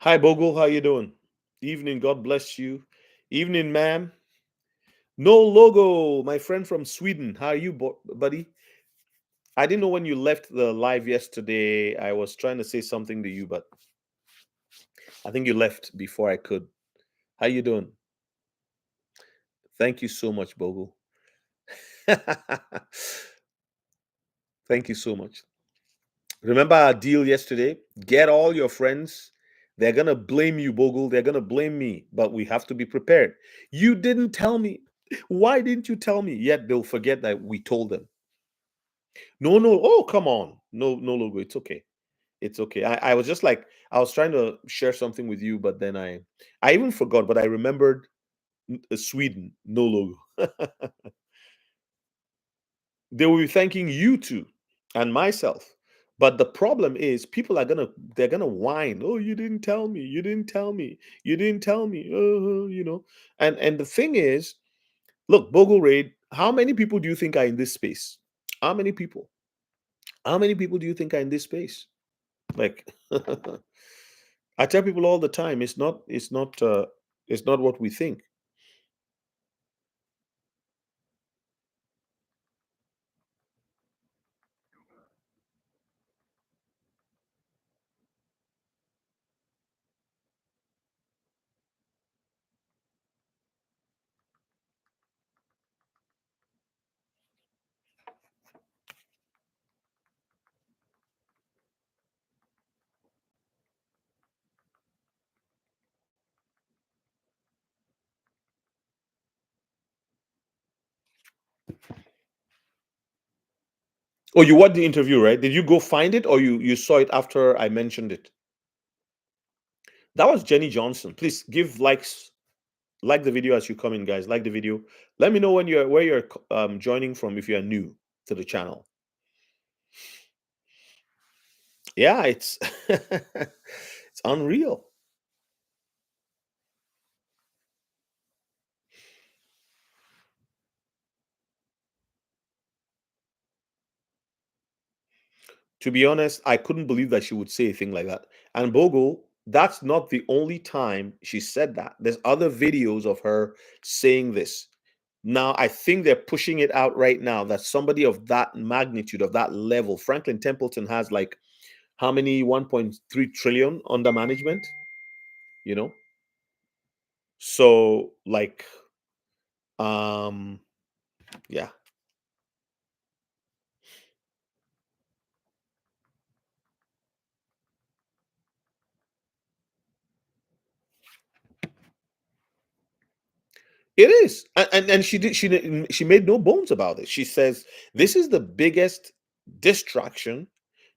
Hi, Bogle. How you doing? Evening. God bless you. Evening, ma'am. No logo, my friend from Sweden. How are you, buddy? I didn't know when you left the live yesterday. I was trying to say something to you, but I think you left before I could. How you doing? Thank you so much, Bogle. Thank you so much. Remember our deal yesterday? Get all your friends. They're gonna blame you, Bogle. They're gonna blame me, but we have to be prepared. You didn't tell me. Why didn't you tell me? Yet they'll forget that we told them. No, no. Oh, come on. No, no logo. It's okay. It's okay. I was just like I was trying to share something with you, but then I even forgot. But I remembered Sweden. No logo. They will be thanking you too, and myself. But the problem is, people are they're gonna whine. Oh, you didn't tell me. You didn't tell me. You didn't tell me. And the thing is, look, Bogle Raid. How many people do you think are in this space? How many people? How many people do you think are in this space? Like, I tell people all the time, it's not what we think. Oh, you watched the interview, right? Did you go find it, or you saw it after I mentioned it? That was Jenny Johnson. Please give likes, like the video as you come in, guys. Like the video. Let me know when you're where you're joining from if you're new to the channel. Yeah, it's it's unreal. To be honest, I couldn't believe that she would say a thing like that. And Bogle, that's not the only time she said that. There's other videos of her saying this. Now, I think they're pushing it out right now that somebody of that magnitude, of that level, Franklin Templeton has like how many 1.3 trillion under management, you know? So, like, um, yeah. It is, and she made no bones about it. She says this is the biggest distraction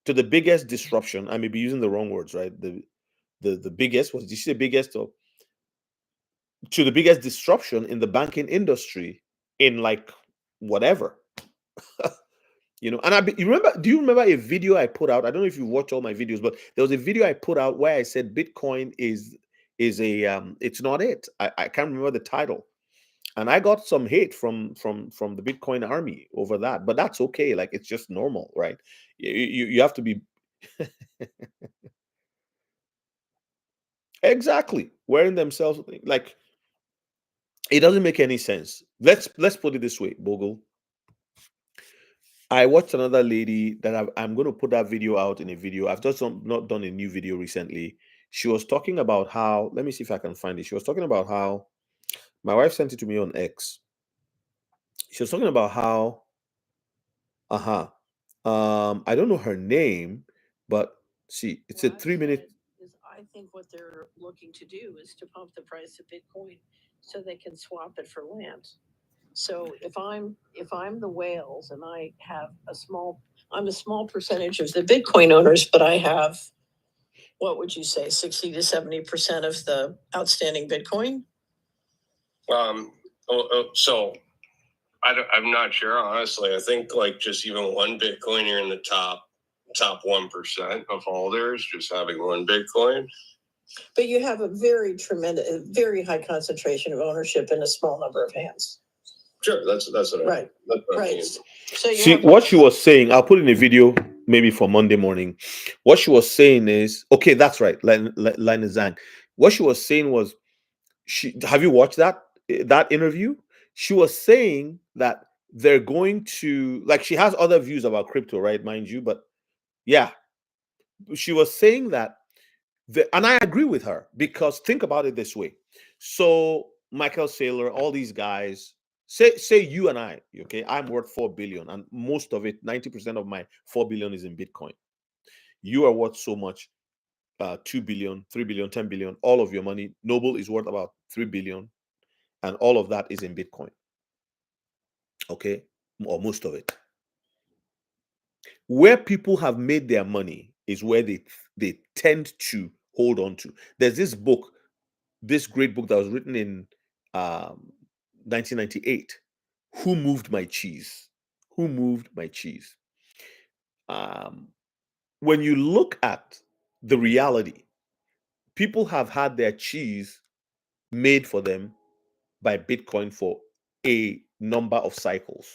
to the biggest disruption. I may be using the wrong words, right? The biggest was, did she say biggest, or to the biggest disruption in the banking industry in like whatever, And you remember? Do you remember a video I put out? I don't know if you watch all my videos, but there was a video I put out where I said Bitcoin is a it's not it. I can't remember the title, and I got some hate from the Bitcoin army over that, but that's okay. Like, it's just normal, right? You have to be exactly wearing themselves like it doesn't make any sense. Let's put it this way, Bogle. I watched another lady that I'm going to put that video out in a video. I've just not done a new video recently. She was talking about how, let me see if I can find it. She was talking about how my wife sent it to me on X. She was talking about how, uh-huh. I don't know her name, but see, it's a 3 minute. Is I think what they're looking to do is to pump the price of Bitcoin so they can swap it for land. So if I'm the whales and I'm a small percentage of the Bitcoin owners, but I have, what would you say, 60 to 70% of the outstanding Bitcoin? So I'm not sure, honestly. I think like just even one Bitcoin, you're in the top 1% of holders, just having one Bitcoin. But you have a very high concentration of ownership in a small number of hands. Sure, that's what Right. that's what I Right. mean. So you See have what she was saying. I'll put in a video. maybe for Monday morning. What she was saying is, okay, that's right, Lina Zhang. What she was saying was, she have you watched that interview? She was saying that they're going to, like, she has other views about crypto, right, mind you, but yeah, she was saying that and I agree with her, because think about it this way. So Michael Saylor, all these guys, say you and I, okay, I'm worth 4 billion, and most of it, 90% of my 4 billion is in Bitcoin. You are worth so much, 2 billion, 3 billion, 10 billion, all of your money. Noble is worth about 3 billion, and all of that is in Bitcoin, okay, or most of it. Where people have made their money is where they tend to hold on to. There's this great book that was written in 1998. Who Moved My Cheese? Who Moved My Cheese? Um, when you look at the reality, people have had their cheese made for them by Bitcoin for a number of cycles,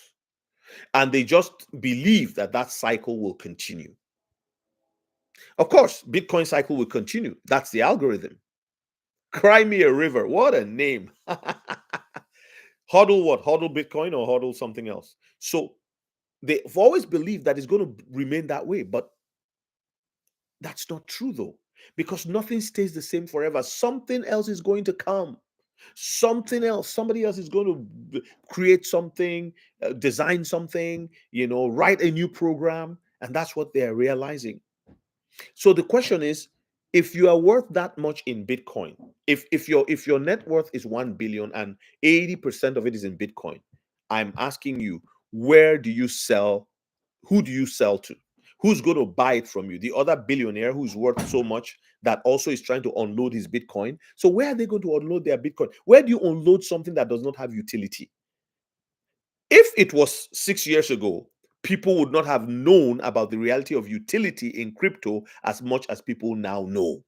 and they just believe that that cycle will continue. Of course, Bitcoin cycle will continue. That's the algorithm. Cry me a river. What a name. Hodl what? Hodl Bitcoin or hodl something else? So they've always believed that it's going to remain that way, but that's not true though, because nothing stays the same forever. Something else is going to come. Something else, somebody else is going to create something, design something, write a new program, and that's what they're realizing. So the question is, if you are worth that much in Bitcoin, if your net worth is 1 billion and 80% of it is in Bitcoin, I'm asking you, where do you sell? Who do you sell to? Who's going to buy it from you? The other billionaire who's worth so much that also is trying to unload his Bitcoin. So where are they going to unload their Bitcoin? Where do you unload something that does not have utility? If it was 6 years ago, people would not have known about the reality of utility in crypto as much as people now know.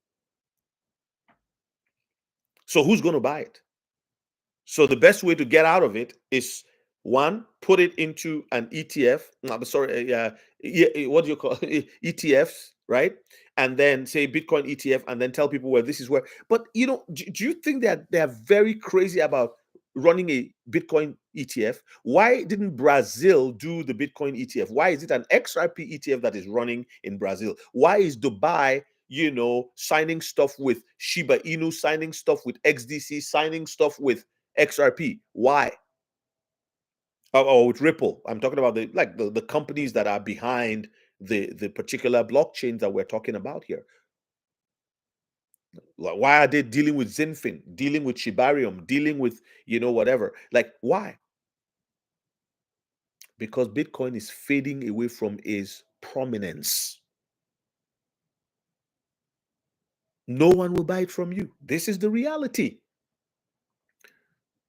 So who's going to buy it? So the best way to get out of it is, one, put it into an ETF. No, sorry, what do you call it? ETFs, right? And then say Bitcoin ETF, and then tell people, well, this is where. But do you think that they are very crazy about running a Bitcoin ETF? Why didn't Brazil do the Bitcoin ETF? Why is it an XRP ETF that is running in Brazil? Why is Dubai, signing stuff with Shiba Inu, signing stuff with XDC, signing stuff with XRP? Why? Or with Ripple? I'm talking about the companies that are behind the particular blockchains that we're talking about here. Like, why are they dealing with Zinfin, dealing with Shibarium, dealing with whatever? Like, why? Because Bitcoin is fading away from its prominence. No one will buy it from you. This is the reality.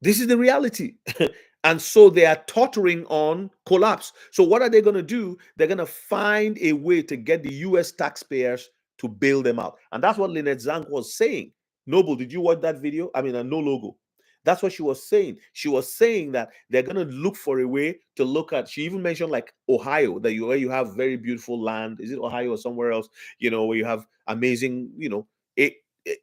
This is the reality. And so they are tottering on collapse. So what are they going to do? They're going to find a way to get the US taxpayers to bail them out. And that's what Lynette Zhang was saying. Noble, did you watch that video? I mean, a no logo. That's what she was saying. She was saying that they're going to look for a way to look at, she even mentioned like Ohio, where you have very beautiful land. Is it Ohio or somewhere else? Where you have amazing,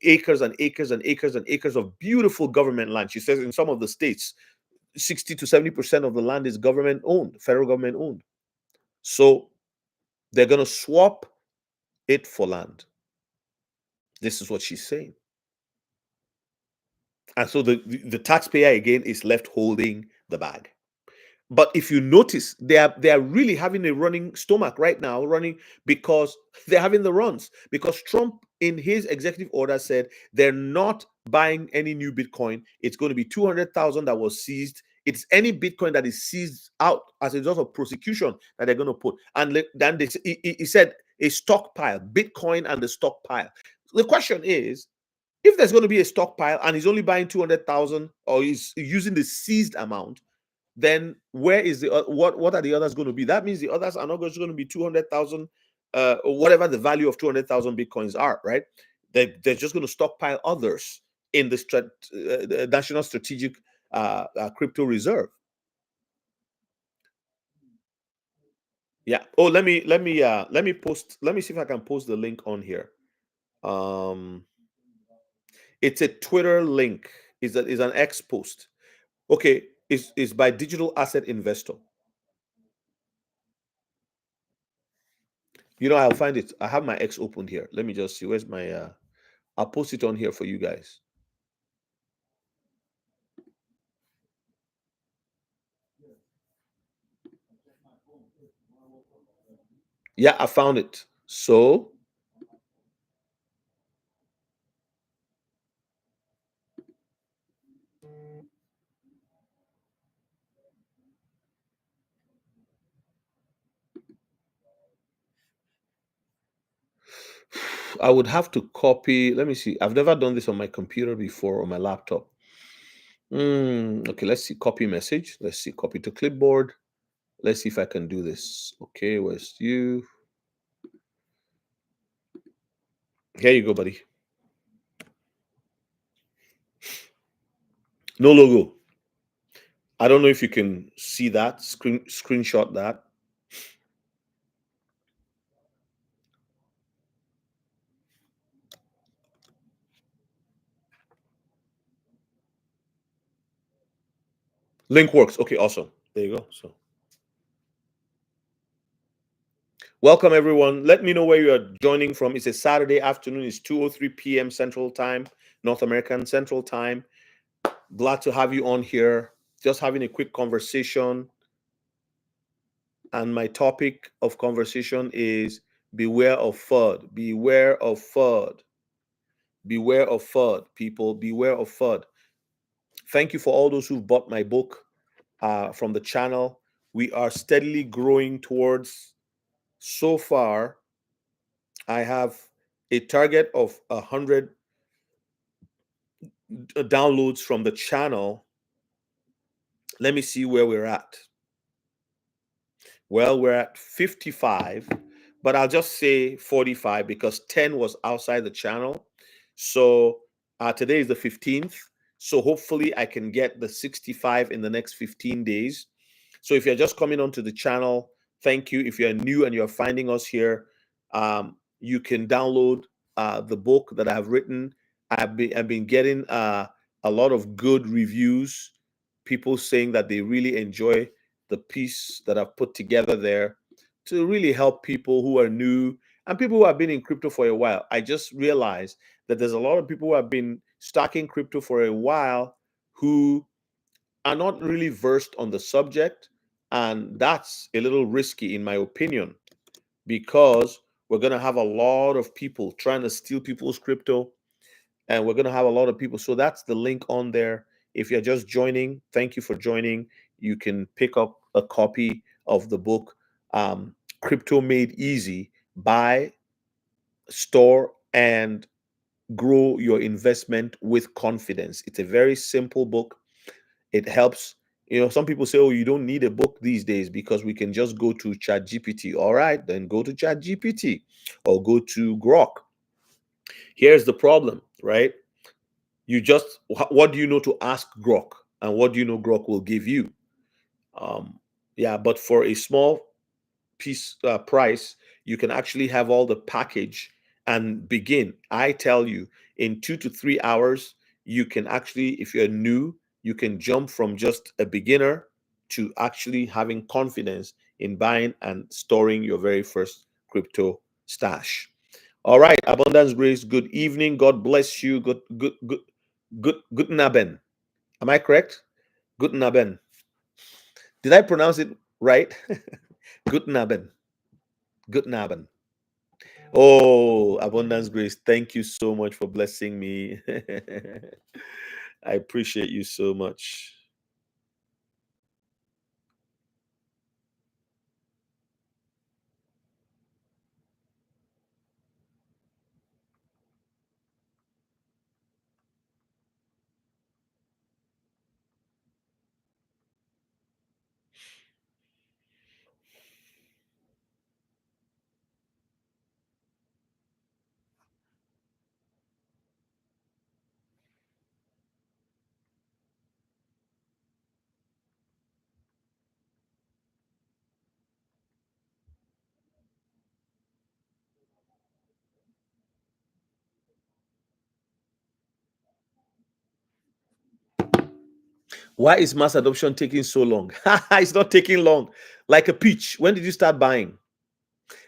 acres and acres and acres and acres of beautiful government land. She says in some of the states, 60 to 70% of the land is government owned, federal government owned. So they're going to swap it for land. This is what she's saying. And so the taxpayer again is left holding the bag. But if you notice, they are really having a running stomach right now, running because they're having the runs. Because Trump, in his executive order, said they're not buying any new Bitcoin. It's going to be 200,000 that was seized. It's any Bitcoin that is seized out as a result of prosecution that they're going to put. And then he said a stockpile, Bitcoin and the stockpile. The question is, if there's going to be a stockpile and he's only buying 200,000 or he's using the seized amount, then where is the what are the others going to be? That means the others are not just going to be 200,000 or whatever the value of 200,000 bitcoins are, right? They're just going to stockpile others in the national strategic crypto reserve. Yeah. Oh, let me post. Let me see if I can post the link on here. Um, it's a Twitter link. Is an X post. Okay, is by Digital Asset Investor. I'll find it. I have my X opened here. Let me just see. Where's my? I'll post it on here for you guys. Yeah, I found it. So I would have to copy. Let me see. I've never done this on my computer before or my laptop. Okay, let's see. Copy message. Let's see. Copy to clipboard. Let's see if I can do this. Okay, where's you? Here you go, buddy. No logo. I don't know if you can see that. Screenshot that. Link works. Okay, awesome. There you go. So welcome everyone. Let me know where you are joining from. It's a Saturday afternoon. It's 2:03 p.m. Central Time, North American Central Time. Glad to have you on here. Just having a quick conversation. And my topic of conversation is beware of FUD. Beware of FUD. Beware of FUD, people. Beware of FUD. Thank you for all those who've bought my book from the channel. We are steadily growing towards, so far, I have a target of 100 downloads from the channel. Let me see where we're at. Well, we're at 55, but I'll just say 45 because 10 was outside the channel. So today is the 15th. So hopefully I can get the 65 in the next 15 days. So if you're just coming onto the channel, thank you. If you're new and you're finding us here, you can download the book that I've written. I've been getting a lot of good reviews, people saying that they really enjoy the piece that I've put together there to really help people who are new and people who have been in crypto for a while. I just realized that there's a lot of people who have been stocking crypto for a while who are not really versed on the subject. And that's a little risky, in my opinion, because we're going to have a lot of people trying to steal people's crypto, and we're going to have a lot of people. So that's the link on there. If you're just joining, thank you for joining. You can pick up a copy of the book, Crypto Made Easy. Buy, store, and grow your investment with confidence. It's a very simple book. It helps. Some people say, oh, you don't need a book these days because we can just go to ChatGPT. All right, then go to ChatGPT or go to Grok. Here's the problem, right? What do you know to ask Grok, and what do you know Grok will give you? Yeah, but for a small piece price, you can actually have all the package and begin. I tell you, in 2 to 3 hours, you can actually, if you're new, you can jump from just a beginner to actually having confidence in buying and storing your very first crypto stash. All right, abundance grace. Good evening. God bless you. Good naben. Am I correct? Good naben. Did I pronounce it right? Good naben. Good naben. Oh, abundance grace. Thank you so much for blessing me. I appreciate you so much. Why is mass adoption taking so long? It's not taking long. Like a peach. When did you start buying?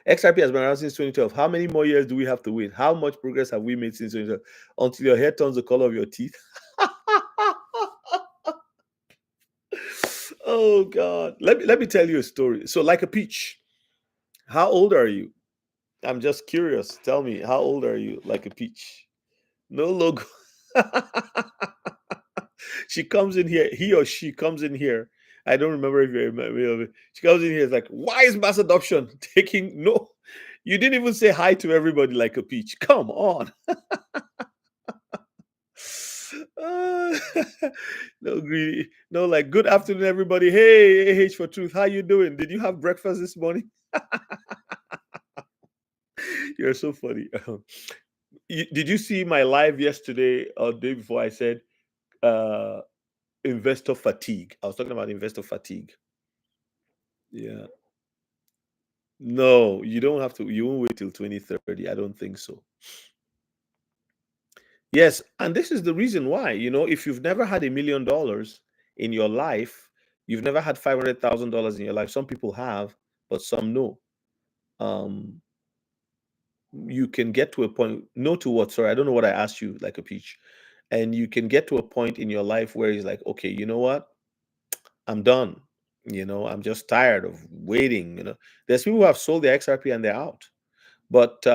XRP has been around since 2012. How many more years do we have to wait? How much progress have we made since 2012? Until your hair turns the color of your teeth. Oh God. Let me tell you a story. So, like a peach, how old are you? I'm just curious. Tell me, how old are you? Like a peach. No logo. She comes in here, he or she comes in here. I don't remember if you remember of it. She comes in here, it's like, why is mass adoption taking no? You didn't even say hi to everybody like a peach. Come on. Uh, no greedy, no, like, good afternoon, everybody. Hey, AH for truth. How you doing? Did you have breakfast this morning? You're so funny. Did you see my live yesterday or day before? I said investor fatigue. I was talking about investor fatigue. Yeah. No, you don't have to. You won't wait till 2030. I don't think so. Yes, and this is the reason why. If you've never had $1 million in your life, you've never had $500,000 in your life. Some people have, but some no. Um, you can get to a point. No to what? Sorry, I don't know what I asked you. Like a peach, and you can get to a point in your life where it's like, okay, you know what? I'm done. I'm just tired of waiting. There's people who have sold their XRP and they're out. But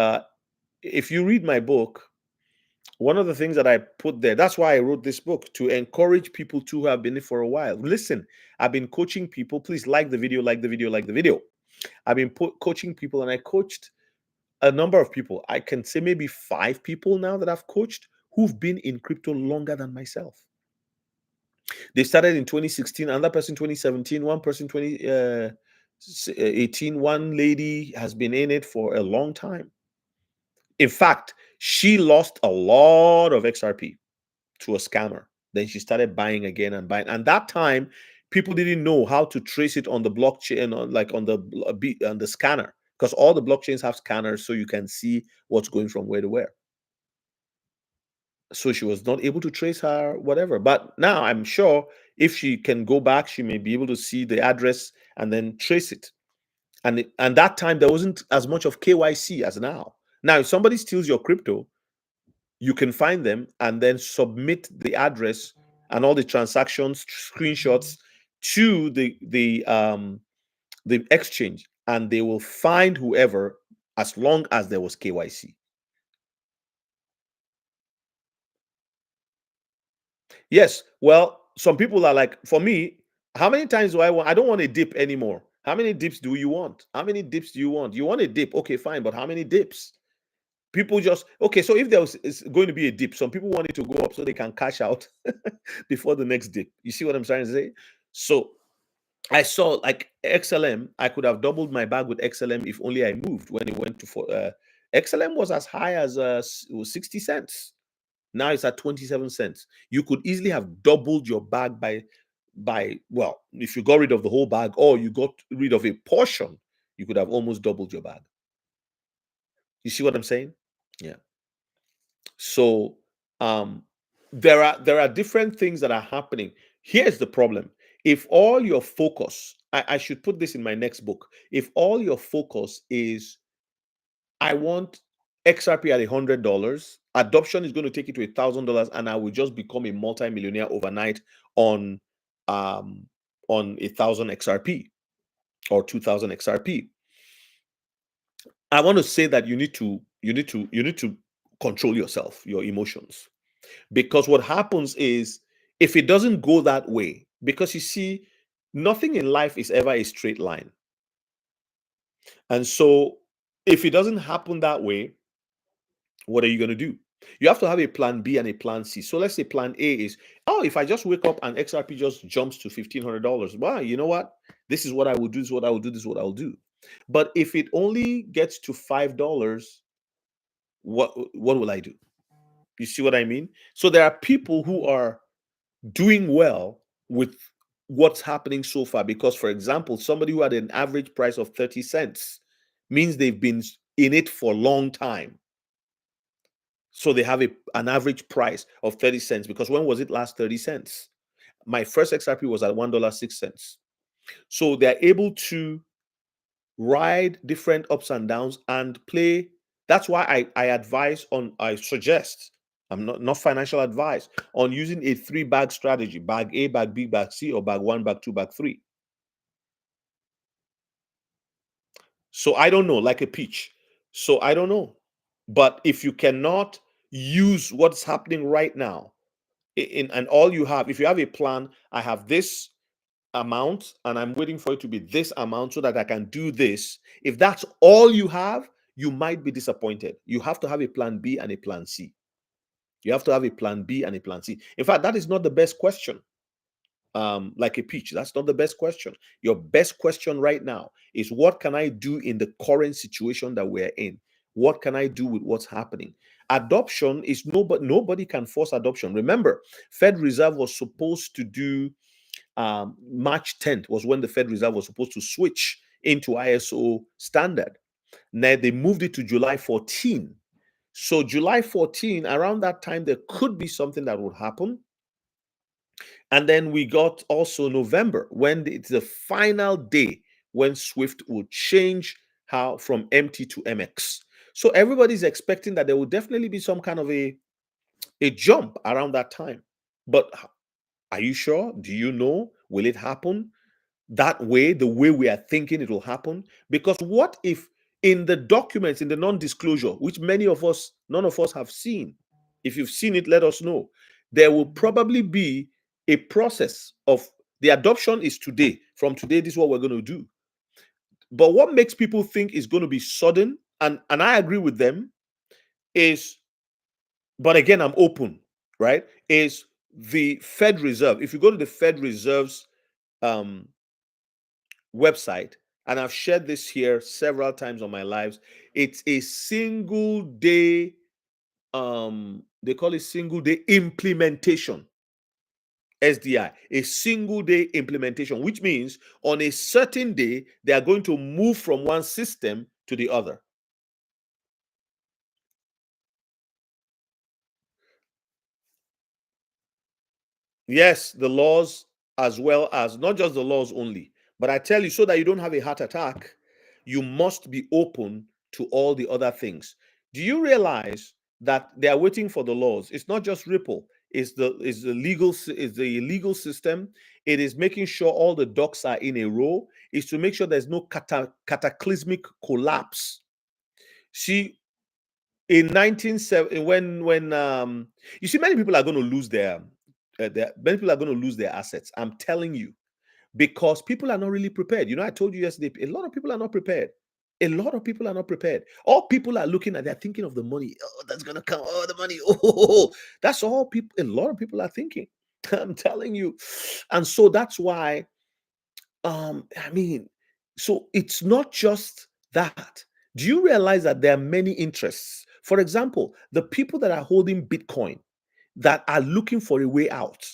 if you read my book, one of the things that I put there, that's why I wrote this book, to encourage people to have been in it for a while. Listen, I've been coaching people. Please like the video, like the video, like the video. I've been coaching people, and I coached a number of people. I can say maybe 5 people now that I've coached who've been in crypto longer than myself. They started in 2016, another person 2017, one person 2018. One lady has been in it for a long time. In fact, she lost a lot of XRP to a scammer. Then she started buying again and buying. And that time, people didn't know how to trace it on the blockchain, on the scanner, because all the blockchains have scanners, so you can see what's going from where to where. So she was not able to trace her whatever. But now I'm sure if she can go back, she may be able to see the address and then trace it. And that time there wasn't as much of KYC as now. Now, if somebody steals your crypto, you can find them and then submit the address and all the transactions screenshots to the exchange, and they will find whoever as long as there was KYC. Yes. Well, some people are like, for me, how many times do I want? I don't want a dip anymore. How many dips do you want? How many dips do you want? You want a dip? Okay, fine. But how many dips? People just, okay. So if there was is going to be a dip, some people want it to go up so they can cash out before the next dip. You see what I'm trying to say? So I saw like XLM. I could have doubled my bag with XLM if only I moved when it went to XLM was as high as it was 60 cents. Now it's at 27 cents. You could easily have doubled your bag by well, if you got rid of the whole bag or you got rid of a portion, you could have almost doubled your bag. You see what I'm saying? Yeah. So there are different things that are happening. Here's the problem. If all your focus, I should put this in my next book. If all your focus is I want XRP at $100. Adoption is going to take it to $1,000, and I will just become a multimillionaire overnight on um on 1,000 XRP or 2,000 XRP. I want to say that you need to control yourself, your emotions, because what happens is if it doesn't go that way, because you see, nothing in life is ever a straight line, and so if it doesn't happen that way, what are you going to do? You have to have a plan B and a plan C. So let's say plan A is, oh, if I just wake up and XRP just jumps to $1,500, well, you know what? This is what I will do. This is what I will do. This is what I will do. But if it only gets to $5, what will I do? You see what I mean? So there are people who are doing well with what's happening so far because, for example, somebody who had an average price of 30 cents means they've been in it for a long time. So they have an average price of 30 cents because when was it last 30 cents? my first XRP was at $1.06. So they're able to ride different ups and downs and play. That's why I suggest, I'm not financial advice, on using a 3-bag strategy: bag A, bag B, bag C, or bag 1, bag 2, bag 3. So I don't know, like a peach. So I don't know. But if you cannot use what's happening right now, and all you have, if you have a plan, I have this amount and I'm waiting for it to be this amount so that I can do this. If that's all you have, you might be disappointed. You have to have a plan B and a plan C. You have to have a plan B and a plan C. In fact, that is not the best question. Like a peach, that's not the best question. Your best question right now is, what can I do in the current situation that we're in? What can I do with what's happening? Adoption is nobody can force adoption. Remember, Fed Reserve was supposed to do March 10th was when the Fed Reserve was supposed to switch into ISO standard. Now they moved it to July 14. So July 14, around that time, there could be something that would happen. And then we got also November, when it's the final day when Swift will change how from MT to MX. So everybody's expecting that there will definitely be some kind of a jump around that time. But are you sure? Do you know? Will it happen that way, the way we are thinking it will happen? Because what if in the documents, in the non-disclosure, which none of us have seen, if you've seen it, let us know. There will probably be a process of the adoption is today. From today, this is what we're going to do. But what makes people think is going to be sudden, and I agree with them, is, but again, I'm open, right? Is the Fed Reserve. If you go to the Fed Reserve's website, and I've shared this here several times on my lives, it's a single day, they call it single day implementation, SDI, a single day implementation, which means on a certain day, they are going to move from one system to the other. Yes, the laws, as well as not just the laws only, but I tell you, so that you don't have a heart attack, you must be open to all the other things. Do you realize that they are waiting for the laws? It's not just Ripple. It's the legal system. It is making sure all the ducks are in a row. It's to make sure there's no cataclysmic collapse. See, in 1970, when you see, many people are going to lose many people are going to lose their assets. I'm telling you, because people are not really prepared. You know, I told you yesterday, a lot of people are not prepared. A lot of people are not prepared. All people are looking at, they're thinking of the money. Oh, that's gonna come. Oh, the money. Oh, that's all people. A lot of people are thinking. I'm telling you, and so that's why. I mean, so it's not just that. Do you realize that there are many interests? For example, the people that are holding Bitcoin that are looking for a way out,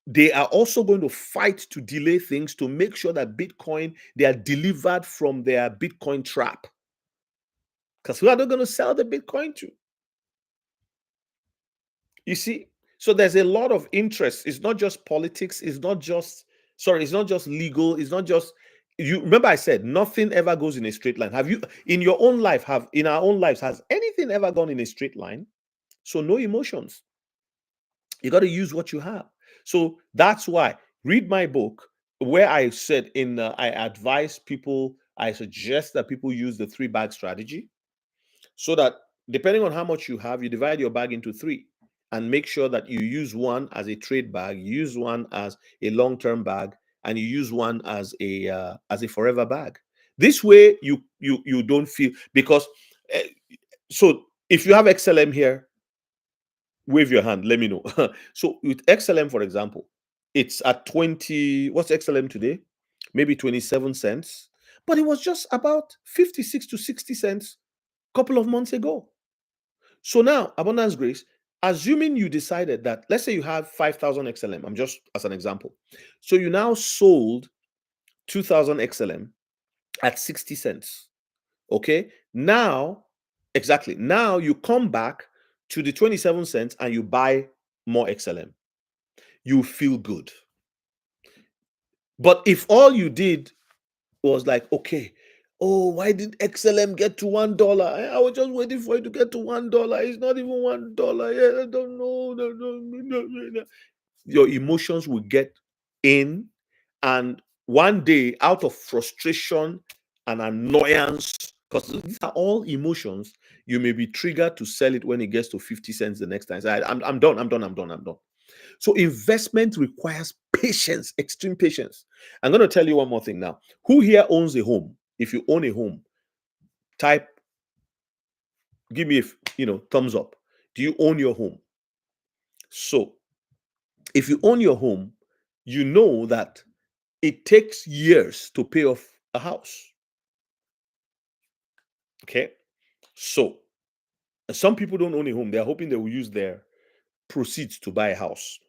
they are also going to fight to delay things to make sure that Bitcoin, they are delivered from their Bitcoin trap. Because who are they going to sell the Bitcoin to? You see? So there's a lot of interest. It's not just politics. It's not just legal. It's not just, you remember I said nothing ever goes in a straight line. Have you, in your own life, in our own lives, has anything ever gone in a straight line? So no emotions. You got to use what you have. So that's why read my book, where I said I advise people, I suggest that people use the 3-bag strategy, so that depending on how much you have, you divide your bag into 3 and make sure that you use one as a trade bag, you use one as a long-term bag, and you use one as a forever bag. This way you don't feel, because so if you have XLM here, wave your hand, let me know. So with XLM, for example, it's at 20, what's XLM today? Maybe 27 cents, but it was just about 56 to 60 cents a couple of months ago. So now, abundance grace, assuming you decided that, let's say you have 5,000 XLM, I'm just as an example. So you now sold 2,000 XLM at 60 cents. Okay. Now, exactly. Now you come back to the 27 cents and you buy more XLM. you feel good. But if all you did was like, okay, oh, why did XLM get to $1? I was just waiting for it to get to $1. It's not even $1. Yeah, I don't know. No. Your emotions will get in, and one day, out of frustration and annoyance, because these are all emotions, you may be triggered to sell it when it gets to 50 cents the next time. So I'm done. So investment requires patience, extreme patience. I'm going to tell you one more thing now. Who here owns a home? If you own a home, type, give me a thumbs up. Do you own your home? So if you own your home, you know that it takes years to pay off a house. Okay. So some people don't own a home. They're hoping they will use their proceeds to buy a house.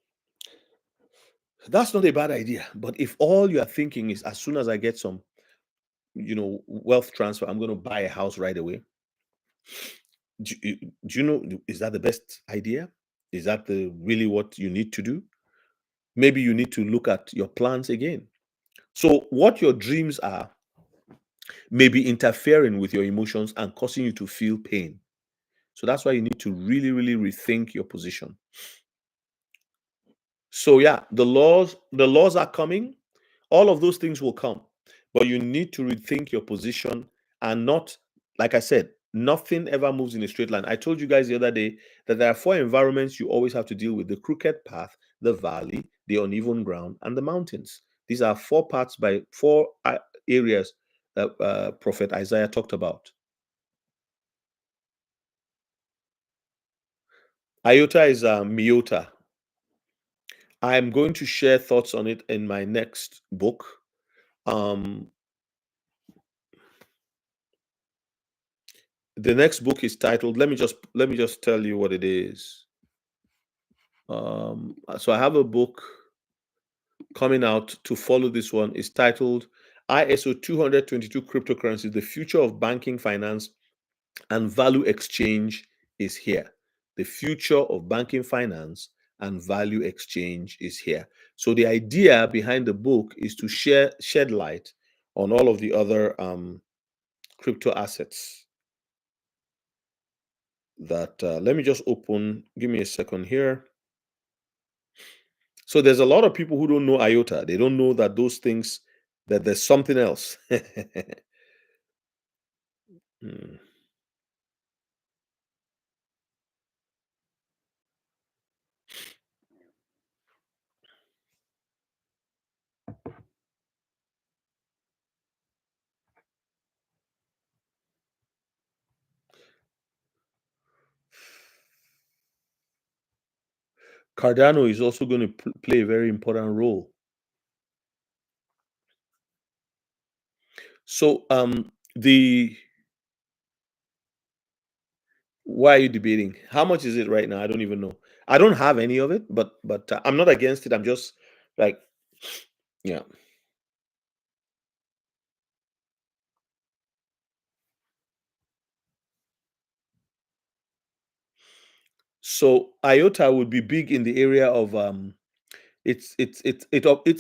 That's not a bad idea. But if all you are thinking is, as soon as I get some, wealth transfer, I'm going to buy a house right away. Do you know, is that the best idea? Is that the really what you need to do? Maybe you need to look at your plans again. So what your dreams are may be interfering with your emotions and causing you to feel pain. So that's why you need to really, really rethink your position. So yeah, the laws are coming. All of those things will come, but you need to rethink your position and not, like I said, nothing ever moves in a straight line. I told you guys the other day that there are 4 environments you always have to deal with: the crooked path, the valley, the uneven ground, and the mountains. These are 4 parts by 4 areas that Prophet Isaiah talked about. Iota is Miota. I'm going to share thoughts on it in my next book. Um, the next book is titled. Let me just tell you what it is. So I have a book coming out to follow this one. It's titled ISO 222 Cryptocurrencies: The Future of Banking, Finance, and Value Exchange is Here. The future of banking, finance, and value exchange is here. So the idea behind the book is to shed light on all of the other crypto assets that let me just open. Give me a second here. So there's a lot of people who don't know IOTA. They don't know that those things, that there's something else. Hmm. Cardano is also going to play a very important role. So the why are you debating? How much is it right now? I don't even know. I don't have any of it, but I'm not against it. I'm just like, yeah. So IOTA would be big in the area of it's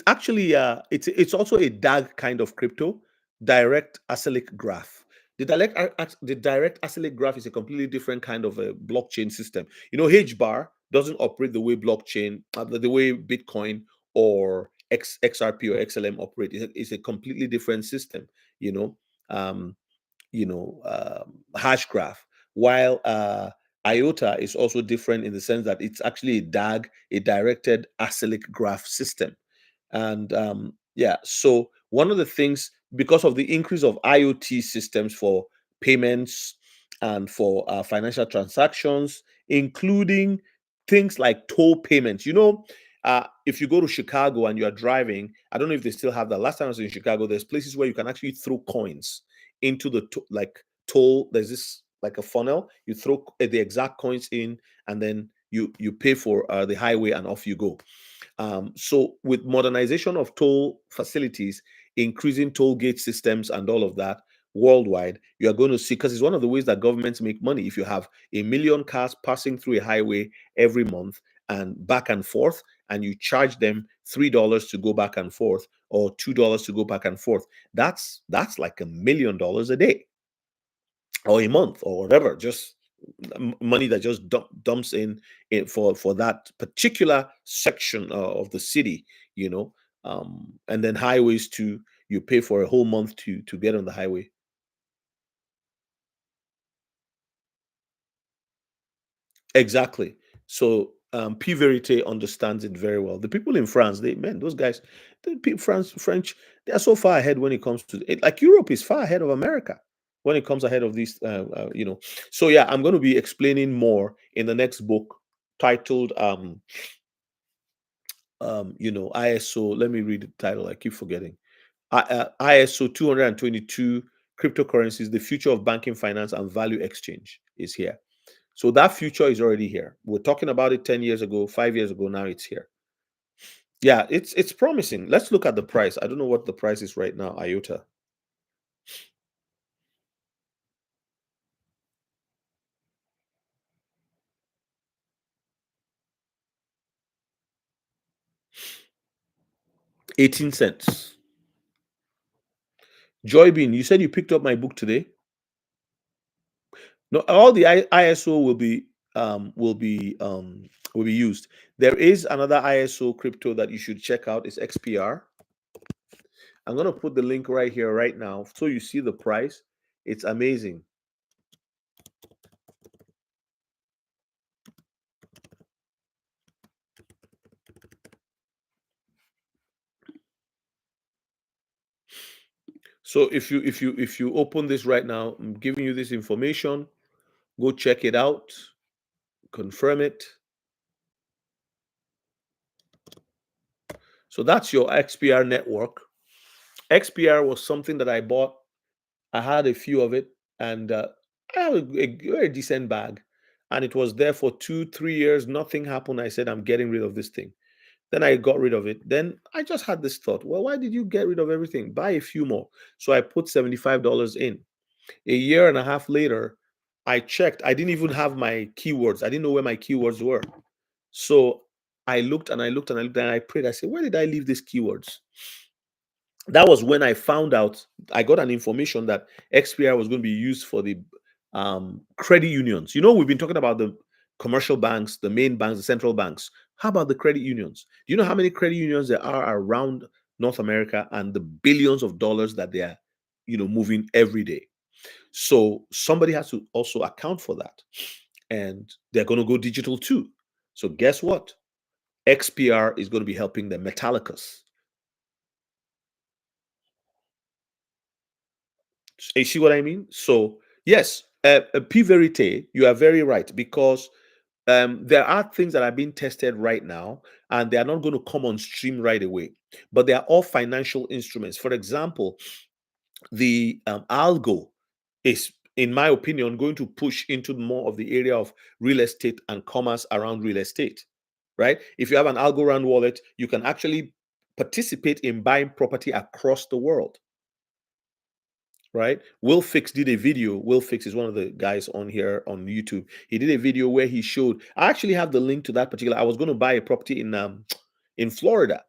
actually it's also a DAG kind of crypto, direct acyclic graph. The direct acyclic graph is a completely different kind of a blockchain system. HBAR doesn't operate the way blockchain, the way Bitcoin or XRP or XLM operate. It's a completely different system. You know, um, hash graph. While IOTA is also different in the sense that it's actually a DAG, a directed acyclic graph system. And yeah, so one of the things, because of the increase of IoT systems for payments and for financial transactions, including things like toll payments. If you go to Chicago and you are driving, I don't know if they still have that. Last time I was in Chicago, there's places where you can actually throw coins into the toll. There's this like a funnel. You throw the exact coins in, and then you pay for the highway, and off you go. So with modernization of toll facilities, increasing toll gate systems and all of that, worldwide, you are going to see, because it's one of the ways that governments make money. If you have a million cars passing through a highway every month and back and forth, and you charge them $3 to go back and forth or $2 to go back and forth, that's like $1 million a day or a month or whatever. Just money that just dumps in for that particular section of the city, you know. And then highways too, you pay for a whole month to get on the highway. Exactly. So P Verite understands it very well. The people in France, those guys, the people French, they are so far ahead when it comes to it. Like Europe is far ahead of America when it comes ahead of these. So yeah, I'm going to be explaining more in the next book titled ISO. Let me read the title. I keep forgetting. ISO 222 cryptocurrencies, the future of banking, finance, and value exchange is here. So that future is already here. We're talking about it 10 years ago, 5 years ago. Now it's here. Yeah, it's promising. Let's look at the price. I don't know what the price is right now, IOTA. $0.18. Joybean, you said you picked up my book today. No, all the ISO will be used. There is another ISO crypto that you should check out. It's XPR. I'm gonna put the link right here, right now, so you see the price. It's amazing. So if you open this right now, I'm giving you this information. Go check it out, confirm it. So that's your XPR network. XPR was something that I bought. I had a few of it, and I had a very decent bag, and it was there for 2 3 years. Nothing happened. I said, I'm getting rid of this thing. Then I got rid of it. Then I just had this thought, well, why did you get rid of everything? Buy a few more. So I put $75 in. A year and a half later, I checked. I didn't even have my keywords. I didn't know where my keywords were. So I looked and I looked and I looked and I prayed. I said, where did I leave these keywords? That was when I found out. I got an information that XPR was going to be used for the credit unions. You know, we've been talking about the commercial banks, the main banks, the central banks. How about the credit unions? Do you know how many credit unions there are around North America and the billions of dollars that they are, moving every day? So somebody has to also account for that. And they're going to go digital too. So guess what? XPR is going to be helping the Metallicus. You see what I mean? So yes, P Verite, you are very right, because there are things that are being tested right now, and they are not going to come on stream right away. But they are all financial instruments. For example, the algo is, in my opinion, going to push into more of the area of real estate and commerce around real estate. Right? If you have an Algorand wallet, you can actually participate in buying property across the world. Right? Will Fix did a video. Will Fix is one of the guys on here on YouTube. He did a video where he showed. I actually have the link to that particular. I was going to buy a property in Florida,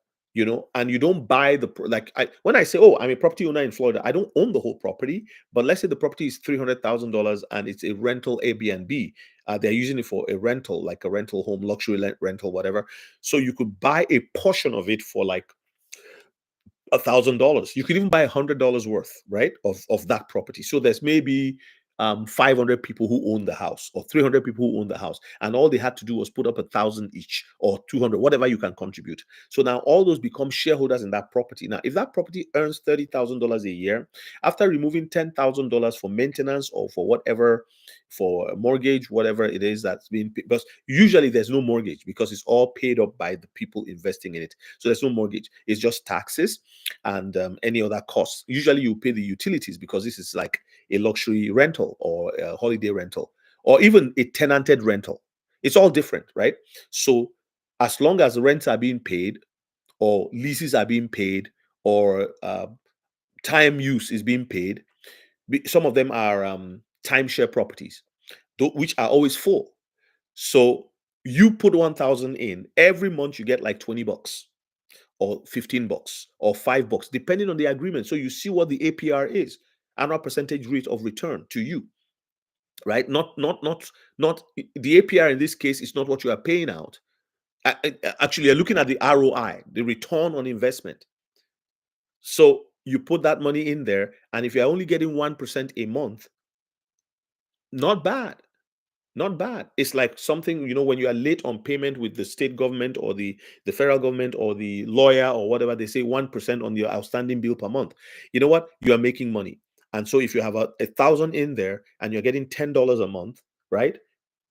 and you don't buy when I say, oh, I'm a property owner in Florida, I don't own the whole property, but let's say the property is $300,000 and it's a rental Airbnb. They're using it for a rental, like a rental home, luxury rental, whatever. So you could buy a portion of it for like $1,000. You could even buy $100 worth, right, of that property. So there's maybe 500 people who own the house, or 300 people who own the house, and all they had to do was put up 1,000 each, or 200, whatever you can contribute. So now all those become shareholders in that property. Now, if that property earns $30,000 a year, after removing $10,000 for maintenance or for whatever, for a mortgage, whatever it is that's being paid, because usually there's no mortgage because it's all paid up by the people investing in it. So there's no mortgage. It's just taxes and any other costs. Usually you pay the utilities because this is like a luxury rental or a holiday rental or even a tenanted rental. It's all different, right? So as long as rents are being paid or leases are being paid or time use is being paid, Some of them are timeshare properties, which are always full. So you put 1,000 in, every month you get like $20 or $15 or $5, depending on the agreement. So you see what the APR is, annual percentage rate of return to you, right? Not the APR in this case is not what you are paying out. Actually, you're looking at the ROI, the return on investment. So you put that money in there, and if you're only getting 1% a month, not bad. Not bad. It's like something, when you are late on payment with the state government or the federal government or the lawyer or whatever, they say 1% on your outstanding bill per month. You know what? You are making money. And so if you have a thousand in there and you're getting $10 a month, right?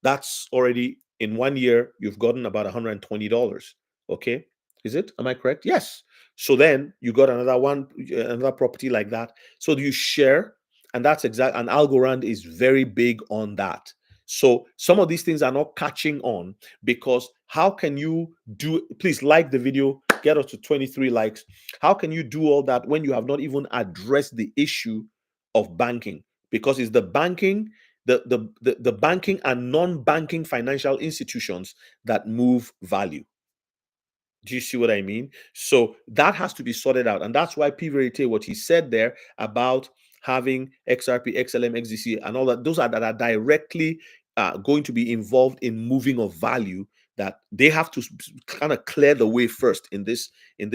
That's already in 1 year, you've gotten about $120. Okay. Is it? Am I correct? Yes. So then you got another property like that. So you share, and that's exact. And Algorand is very big on that. So some of these things are not catching on because how can you do? Please like the video, get us to 23 likes. How can you do all that when you have not even addressed the issue of banking? Because it's the banking, the banking and non-banking financial institutions that move value. Do you see what I mean? So that has to be sorted out. And that's why P Verite, what he said there about having XRP, XLM, XDC, and all that, those that are directly going to be involved in moving of value, that they have to kind of clear the way first in this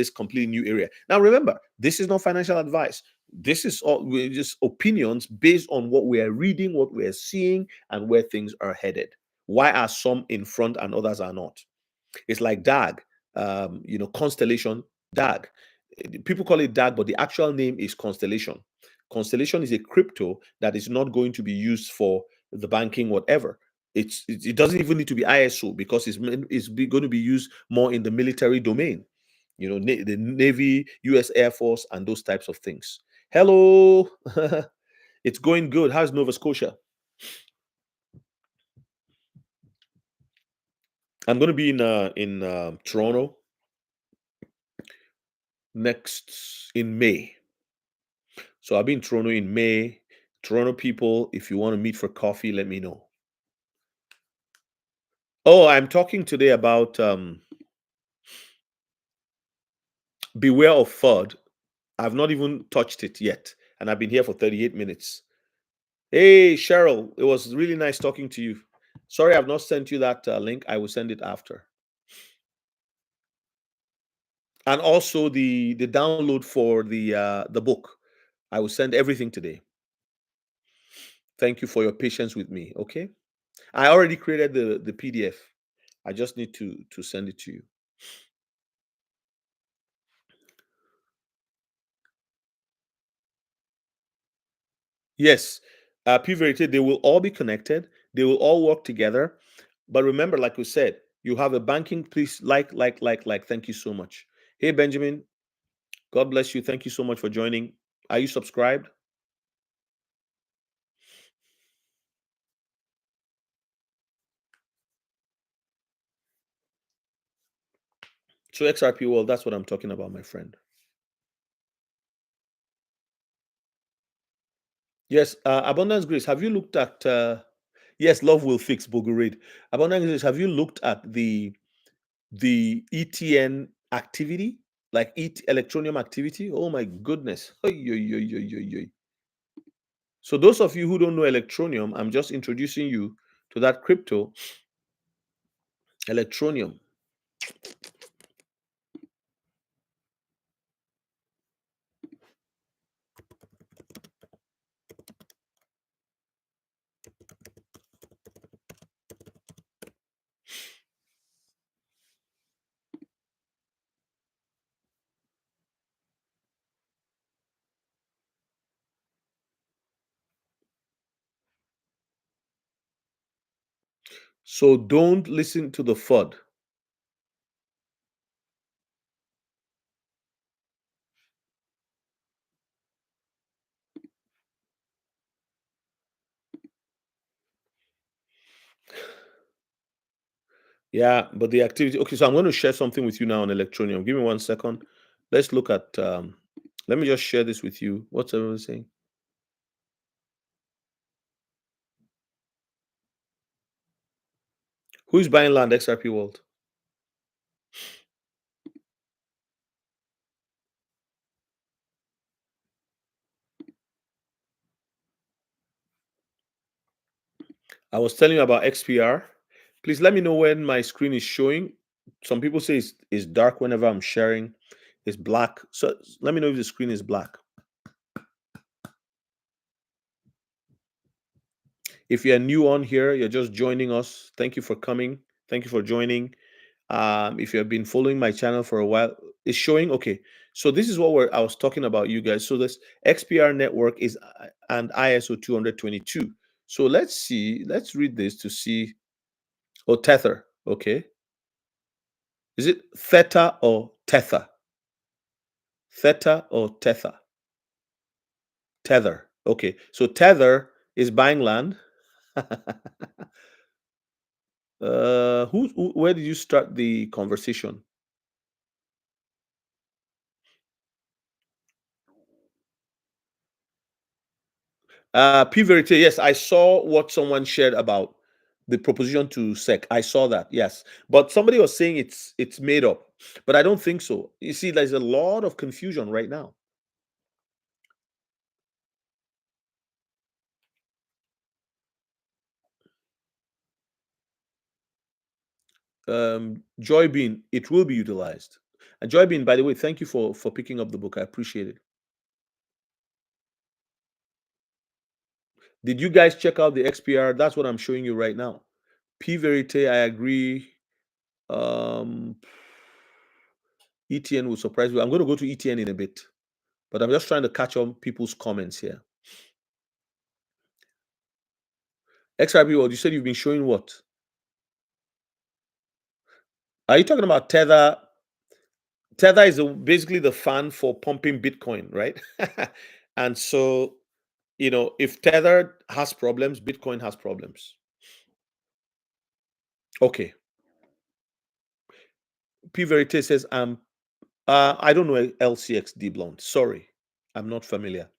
completely new area. Now, remember, this is not financial advice. This is all just opinions based on what we are reading, what we are seeing, and where things are headed. Why are some in front and others are not? It's like DAG, Constellation DAG. People call it DAG, but the actual name is Constellation. Constellation is a crypto that is not going to be used for the banking, whatever. It doesn't even need to be ISO because it's going to be used more in the military domain. The Navy, U.S. Air Force, and those types of things. Hello, it's going good. How's Nova Scotia? I'm going to be in Toronto in May. So I'll be in Toronto in May. Toronto people, if you want to meet for coffee, let me know. Oh, I'm talking today about beware of FUD. I've not even touched it yet, and I've been here for 38 minutes. Hey, Cheryl, it was really nice talking to you. Sorry, I've not sent you that link. I will send it after. And also the download for the book. I will send everything today. Thank you for your patience with me. Okay, I already created the PDF. I just need to send it to you. Yes, P Verite, they will all be connected. They will all work together. But remember, like we said, you have a banking. Please like. Thank you so much. Hey, Benjamin, God bless you. Thank you so much for joining. Are you subscribed? So XRP World, that's what I'm talking about, my friend. Yes, Abundance Grace. Have you looked at? Yes, Love Will Fix Bogorid. Abundance Grace. Have you looked at the ETN activity, like Electronium activity? Oh my goodness. Oy, oy, oy, oy, oy, oy. So those of you who don't know Electronium, I'm just introducing you to that crypto, Electronium. So don't listen to the FUD. Yeah, but the activity. Okay, so I'm going to share something with you now on Electronium. Give me 1 second. Let's look at. Let me just share this with you. What's everyone saying? Who's buying land, XRP World? I was telling you about XPR. Please let me know when my screen is showing. Some people say it's dark whenever I'm sharing. It's black. So let me know if the screen is black. If you're new on here, you're just joining us. Thank you for coming. Thank you for joining. If you have been following my channel for a while, it's showing. Okay, so this is what I was talking about, you guys. So this XPR network is and ISO 222. So let's see. Let's read this to see. Oh, Tether. Okay, is it Theta or Tether? Theta or Tether? Tether. Okay, so Tether is buying land. Where did you start the conversation? P Verite, yes, I saw what someone shared about the proposition to SEC. I saw that, yes. But somebody was saying it's made up. But I don't think so. You see, there's a lot of confusion right now. Joy Bean, it will be utilized. And Joy Bean, by the way, thank you for picking up the book. I appreciate it. Did you guys check out the XPR? That's what I'm showing you right now. P Verite, I agree. ETN will surprise you. I'm going to go to ETN in a bit, but I'm just trying to catch on people's comments here. XRP World, you said you've been showing what? Are you talking about Tether? Tether is basically the fund for pumping Bitcoin, right? And so, if Tether has problems, Bitcoin has problems. Okay. P Verite says, I don't know LCXD blonde. Sorry, I'm not familiar.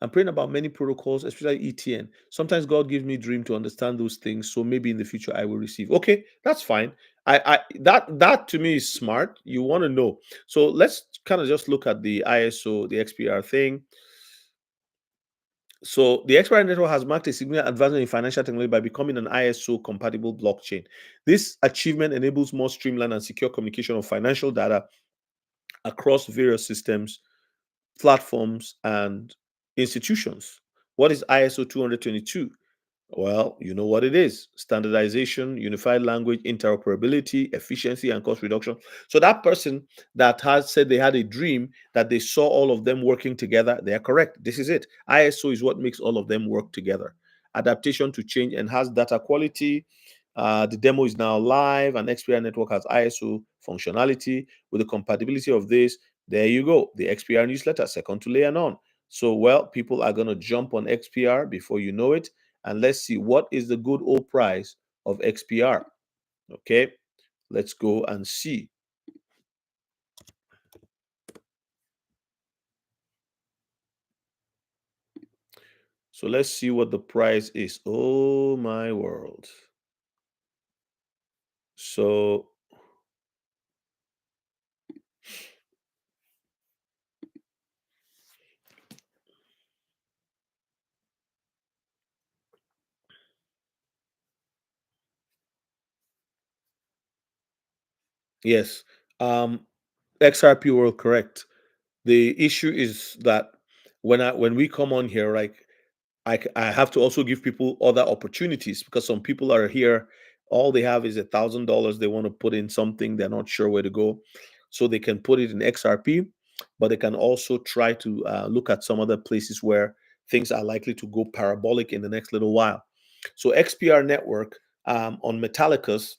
I'm praying about many protocols, especially ETN. Sometimes God gives me dream to understand those things, so maybe in the future I will receive. Okay, that's fine. That to me is smart. You want to know. So let's kind of just look at the ISO, the XPR thing. So the XPR network has marked a significant advancement in financial technology by becoming an ISO compatible blockchain. This achievement enables more streamlined and secure communication of financial data across various systems, platforms, and institutions. What is ISO 222? Well, you know what it is: standardization, unified language, interoperability, efficiency, and cost reduction. So, that person that has said they had a dream that they saw all of them working together, they are correct. This is it. ISO is what makes all of them work together. Adaptation to change, enhanced data quality. The demo is now live, and XPR Network has ISO functionality. With the compatibility of this, there you go. The XPR newsletter, second to layer on. So, well, people are going to jump on XPR before you know it. And let's see what is the good old price of XPR. Okay, let's go and see. So let's see what the price is. Oh my world. So yes, XRP world, correct. The issue is that when we come on here, like I have to also give people other opportunities, because some people are here, all they have is $1,000. They want to put in something, they're not sure where to go, so they can put it in XRP, but they can also try to look at some other places where things are likely to go parabolic in the next little while. So XPR network, on Metallicus,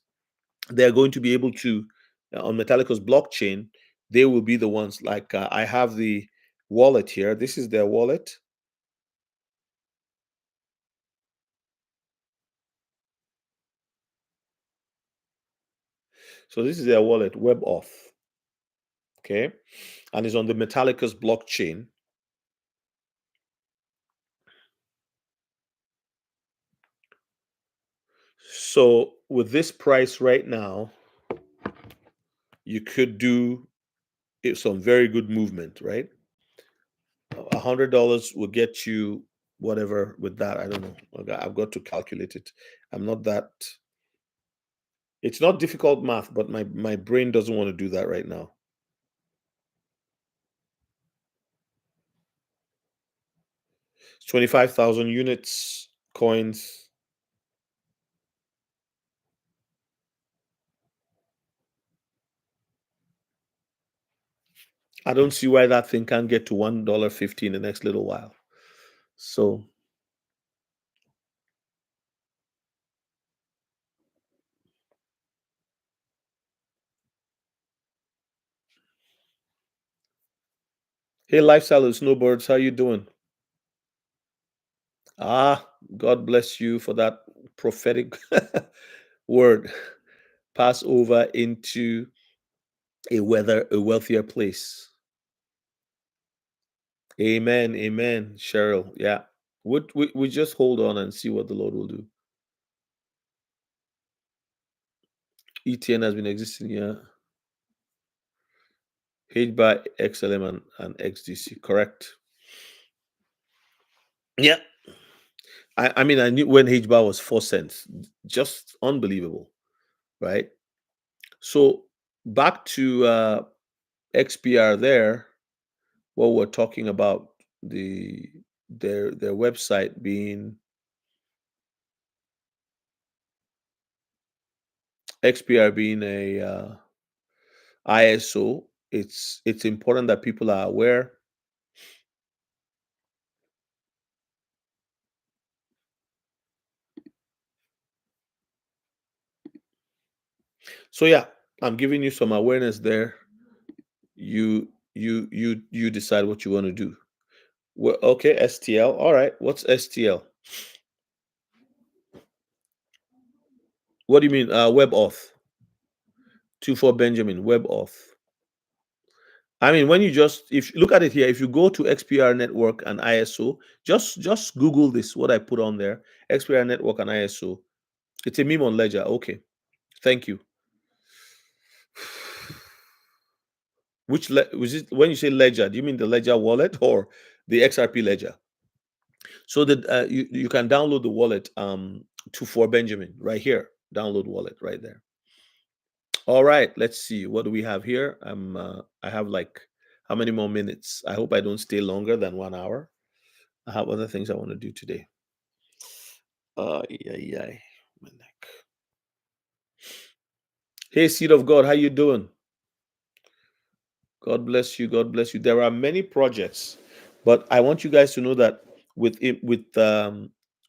they're going to be able to, on Metallicus blockchain, they will be the ones, like I have the wallet here. This is their wallet. So this is their wallet, WebAuth. Okay. And it's on the Metallicus blockchain. So with this price right now, you could do some very good movement, right? $100 will get you whatever with that. I don't know. I've got to calculate it. I'm not that. It's not difficult math, but my brain doesn't want to do that right now. It's 25,000 units, coins. I don't see why that thing can't get to $1.50 in the next little while. So, hey, lifestyle of snowbirds, how you doing? Ah, God bless you for that prophetic word. Pass over into a wealthier place. Amen. Amen. Cheryl. Yeah. We just hold on and see what the Lord will do. ETN has been existing, yeah. H by XLM and XDC, correct. Yeah. I mean, I knew when H bar was 4 cents. Just unbelievable, right? So back to XPR there, what we're talking about, their website being XPR being a ISO. It's important that people are aware. So yeah, I'm giving you some awareness there. You decide what you want to do. Well, okay, STL. All right. What's STL? What do you mean? Web auth. 24 Benjamin, web auth. I mean, when you just if you look at it here, if you go to XPR network and ISO, just Google this, what I put on there. XPR network and ISO. It's a meme on Ledger. Okay. Thank you. Was it when you say ledger, do you mean the ledger wallet or the XRP ledger? So that you can download the wallet to for Benjamin right here. Download wallet right there. All right, let's see. What do we have here? I have like how many more minutes? I hope I don't stay longer than 1 hour. I have other things I want to do today. Yeah, yeah. My neck. Hey, seed of God, how you doing? God bless you. God bless you. There are many projects, but I want you guys to know that with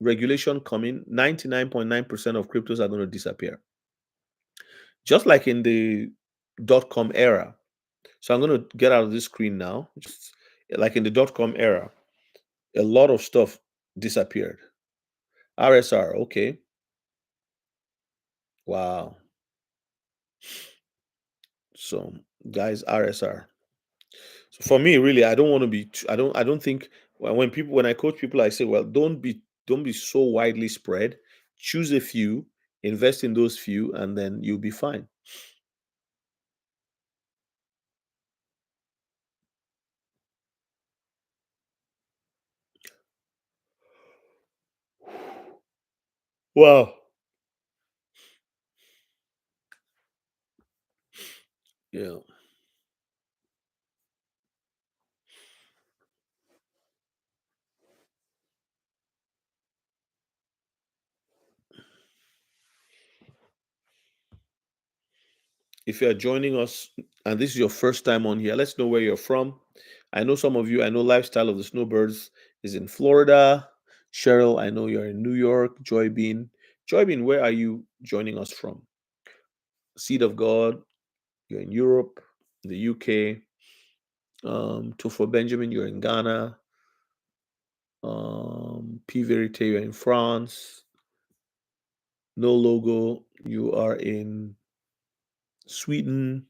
regulation coming, 99.9% of cryptos are going to disappear. Just like in the .com era. So I'm going to get out of this screen now. Just like in the .com era, a lot of stuff disappeared. RSR, okay. Wow. So guys, RSR. So for me, really, I don't want to be. I don't think when I coach people, I say, well, don't be so widely spread. Choose a few, invest in those few, and then you'll be fine. Wow. Yeah. If you are joining us and this is your first time on here, let's know where you're from. I know some of you. I know Lifestyle of the Snowbirds is in Florida. Cheryl, I know you're in New York. Joybean, where are you joining us from? Seed of God, you're in Europe, the UK. Tofo Benjamin, you're in Ghana. P Verite, you're in France. No Logo, you are in Sweden.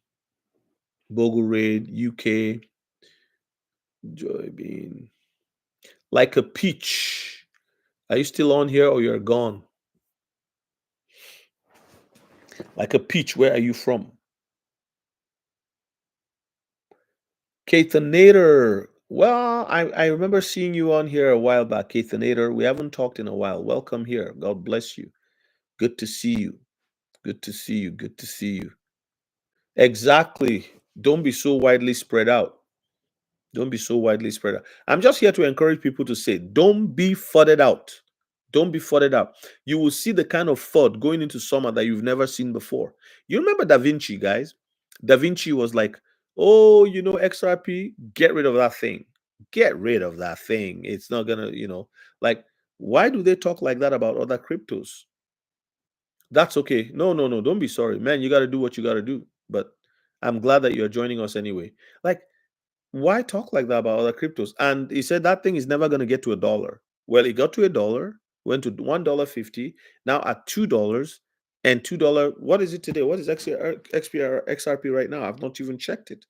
Bogle Raid, UK. Joybean. Like a peach. Are you still on here or you're gone? Like a peach, where are you from? Cathanator. Well, I remember seeing you on here a while back, Cathanator. We haven't talked in a while. Welcome here. God bless you. Good to see you. Good to see you. Good to see you. Exactly. Don't be so widely spread out. Don't be so widely spread out. I'm just here to encourage people to say, don't be flooded out. Don't be flooded out. You will see the kind of FUD going into summer that you've never seen before. You remember Da Vinci, guys? Da Vinci was like, oh, XRP, get rid of that thing. Get rid of that thing. It's not going to, like, why do they talk like that about other cryptos? That's okay. No, no, no. Don't be sorry. Man, you got to do what you got to do. But I'm glad that you're joining us anyway. Like, why talk like that about other cryptos? And he said that thing is never going to get to $1. Well, it got to $1, went to $1.50, now at $2, and $2. What is it today? What is XRP right now? I've not even checked it.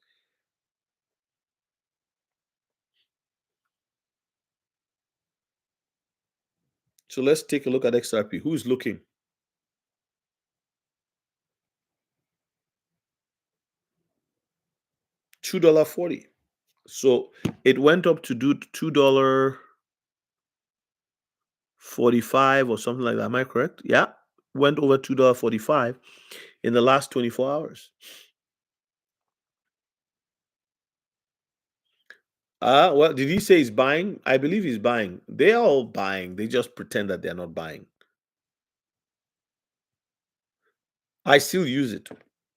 So let's take a look at XRP. Who's looking? $2.40. So it went up to do $2.45 or something like that. Am I correct? Yeah. Went over $2.45 in the last 24 hours. Well, did he say he's buying? I believe he's buying. They're all buying. They just pretend that they're not buying. I still use it.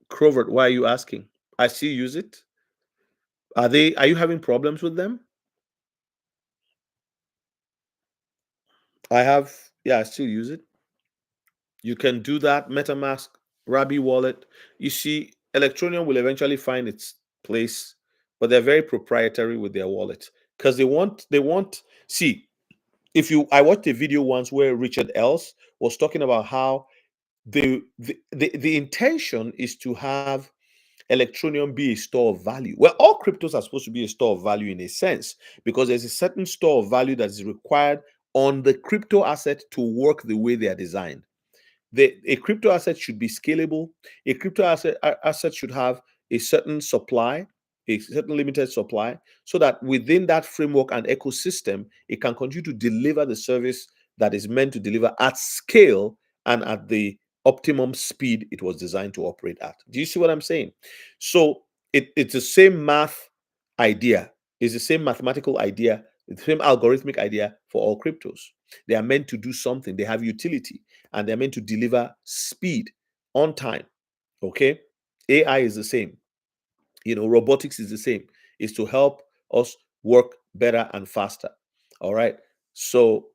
Crovert, why are you asking? I still use it. Are you having problems with them? I still use it. You can do that. MetaMask, Rabi wallet. You see, Electronium will eventually find its place, but they're very proprietary with their wallet because they want see, I watched a video once where Richard Else was talking about how the intention is to have Electronium be a store of value. Well, all cryptos are supposed to be a store of value in a sense because there's a certain store of value that is required on the crypto asset to work the way they are designed. A crypto asset should be scalable. A crypto asset should have a certain supply, a certain limited supply, so that within that framework and ecosystem, it can continue to deliver the service that is meant to deliver at scale and at the optimum speed it was designed to operate at. Do you see what I'm saying? So it's the same math idea, it's the same mathematical idea, the same algorithmic idea for all cryptos. They are meant to do something, they have utility, and they're meant to deliver speed on time. Okay. AI is the same. Robotics is the same. Is to help us work better and faster. All right. So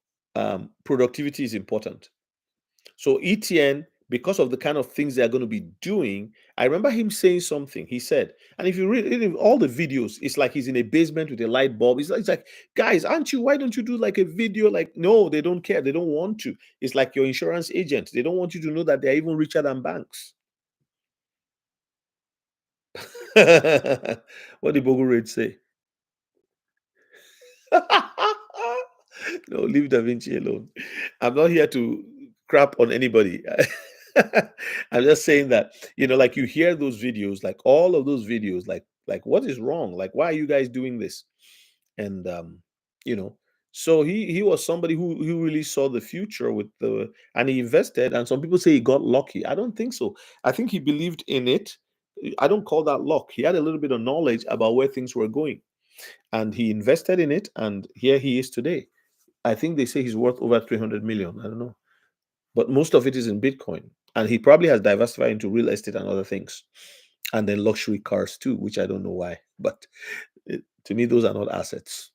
productivity is important. So ETN, because of the kind of things they're going to be doing, I remember him saying something. He said, and if you read all the videos, it's like he's in a basement with a light bulb. It's like, guys, why don't you do like a video? Like, no, they don't care. They don't want to. It's like your insurance agent. They don't want you to know that they're even richer than banks. What did Bogo Rage say? No, leave Da Vinci alone. I'm not here to crap on anybody. I'm just saying that, like you hear those videos, like all of those videos, like what is wrong? Like, why are you guys doing this? And you know, so he was somebody who really saw the future and he invested. And some people say he got lucky. I don't think so. I think he believed in it. I don't call that luck. He had a little bit of knowledge about where things were going, and he invested in it, and here he is today. I think they say he's worth over 300 million. I don't know. But most of it is in Bitcoin. And he probably has diversified into real estate and other things. And then luxury cars too, which I don't know why. But to me, those are not assets.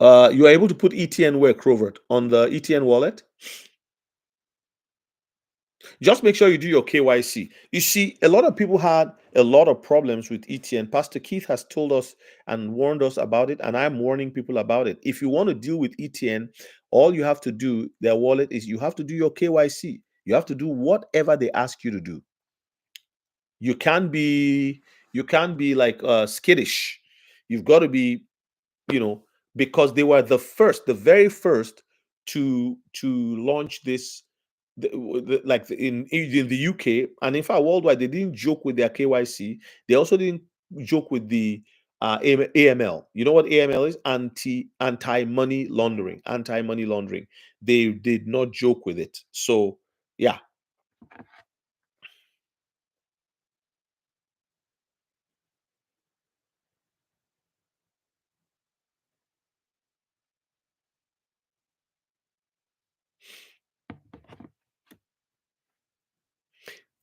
You are able to put ETN where, Crovert? On the ETN wallet? Just make sure you do your KYC. You see, a lot of people had a lot of problems with ETN. Pastor Keith has told us and warned us about it, and I'm warning people about it. If you want to deal with ETN, all you have to do, their wallet, is you have to do your KYC. You have to do whatever they ask you to do. You can't be like skittish. You've got to be, because they were the very first to launch this in the UK, and in fact worldwide. They didn't joke with their KYC. They also didn't joke with the AML. You know what AML is? Anti money laundering. Anti money laundering. They did not joke with it. So yeah.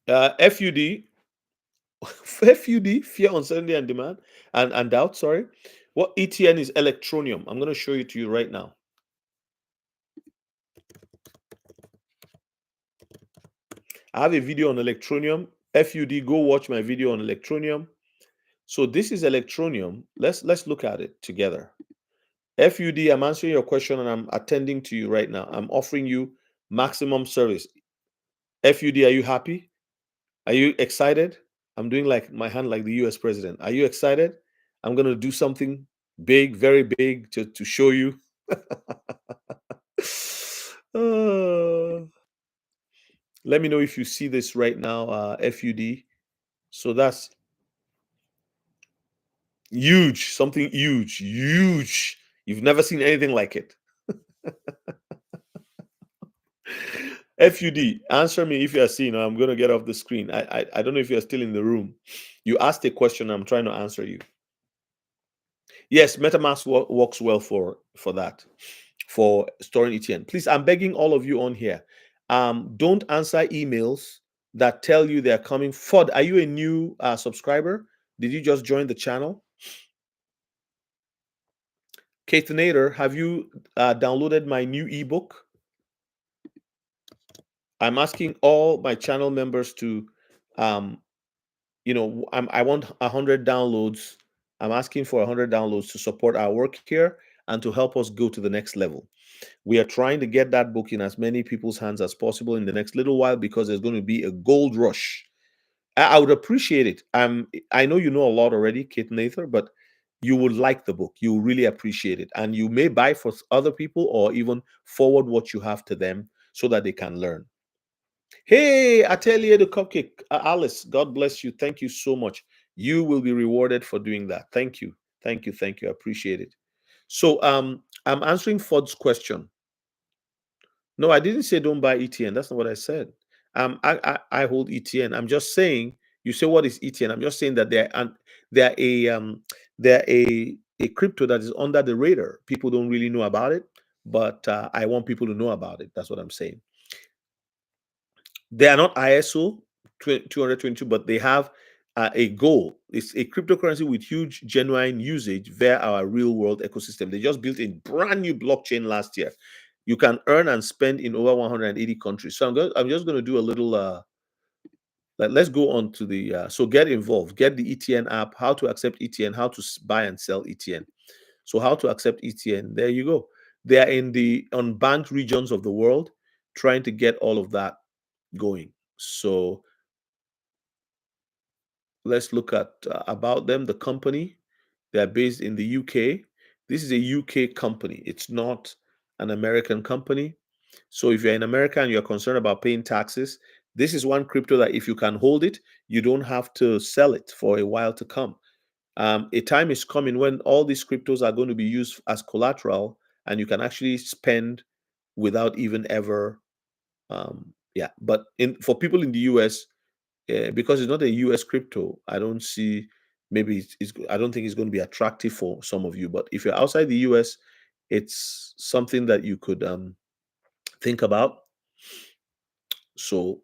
FUD, FUD, fear, uncertainty, and demand, and doubt. Sorry, what ETN is? Electronium. I'm going to show it to you right now. I have a video on electronium. FUD, go watch my video on electronium. So this is electronium. Let's look at it together. FUD, I'm answering your question and I'm attending to you right now. I'm offering you maximum service. FUD, are you happy? Are you excited? I'm doing like my hand like the US president. Are you excited? I'm going to do something big, very big to show you. Let me know if you see this right now, FUD. So that's huge, something huge, huge. You've never seen anything like it. FUD, answer me if you are seeing. I'm going to get off the screen. I don't know if you're still in the room. You asked a question. I'm trying to answer you. Yes, MetaMask works well for that, for storing ETN. Please, I'm begging all of you on here. Don't answer emails that tell you they're coming. FUD, are you a new subscriber? Did you just join the channel? Nader, have you downloaded my new ebook? I'm asking all my channel members to, I want 100 downloads. I'm asking for 100 downloads to support our work here and to help us go to the next level. We are trying to get that book in as many people's hands as possible in the next little while because there's going to be a gold rush. I would appreciate it. I know you know a lot already, Kate Nathan, but you would like the book. You will really appreciate it. And you may buy for other people or even forward what you have to them so that they can learn. Hey, Atelier the Cupcake, Alice, God bless you. Thank you so much. You will be rewarded for doing that. Thank you. Thank you. Thank you. I appreciate it. So I'm answering Ford's question. No, I didn't say don't buy ETN. That's not what I said. I hold ETN. I'm just saying. You say what is ETN? I'm just saying that they're a crypto that is under the radar. People don't really know about it, but I want people to know about it. That's what I'm saying. They are not ISO 222, but they have a goal. It's a cryptocurrency with huge genuine usage via our real world ecosystem. They just built a brand new blockchain last year. You can earn and spend in over 180 countries. So I'm just going to do a little. Let's go on to the. So get involved. Get the ETN app. How to accept ETN. How to buy and sell ETN. So how to accept ETN. There you go. They are in the unbanked regions of the world, trying to get all of that going. So let's look at about them, the company. They're based in the UK. This is a UK company. It's not an American company. So if you're in America and you're concerned about paying taxes, this is one crypto that if you can hold it, you don't have to sell it for a while to come. A time is coming when all these cryptos are going to be used as collateral and you can actually spend without even ever but for people in the US, because it's not a US crypto, I don't see, maybe I don't think it's going to be attractive for some of you. But if you're outside the US, it's something that you could think about. So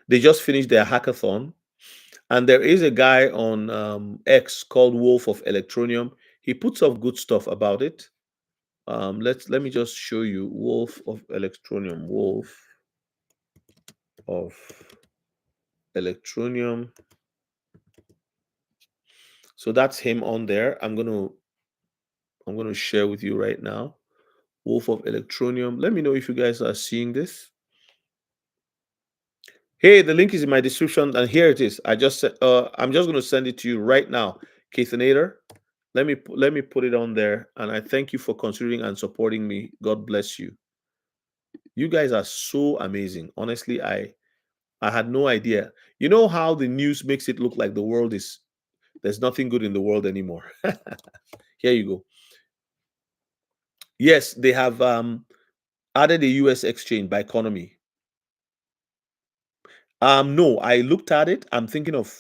they just finished their hackathon, and there is a guy on X called Wolf of Electronium. He puts up good stuff about it. Let me just show you Wolf of Electronium. Wolf of Electronium. So that's him on there. I'm gonna share with you right now. Wolf of Electronium. Let me know if you guys are seeing this. Hey, the link is in my description, and here it is. I'm just going to send it to you right now, Keithanator. Let me put it on there, and I thank you for considering and supporting me. God bless you. You guys are so amazing. Honestly, I had no idea. You know how the news makes it look like the world is there's nothing good in the world anymore. Here you go. Yes, they have added a US exchange by economy. No, I looked at it. I'm thinking of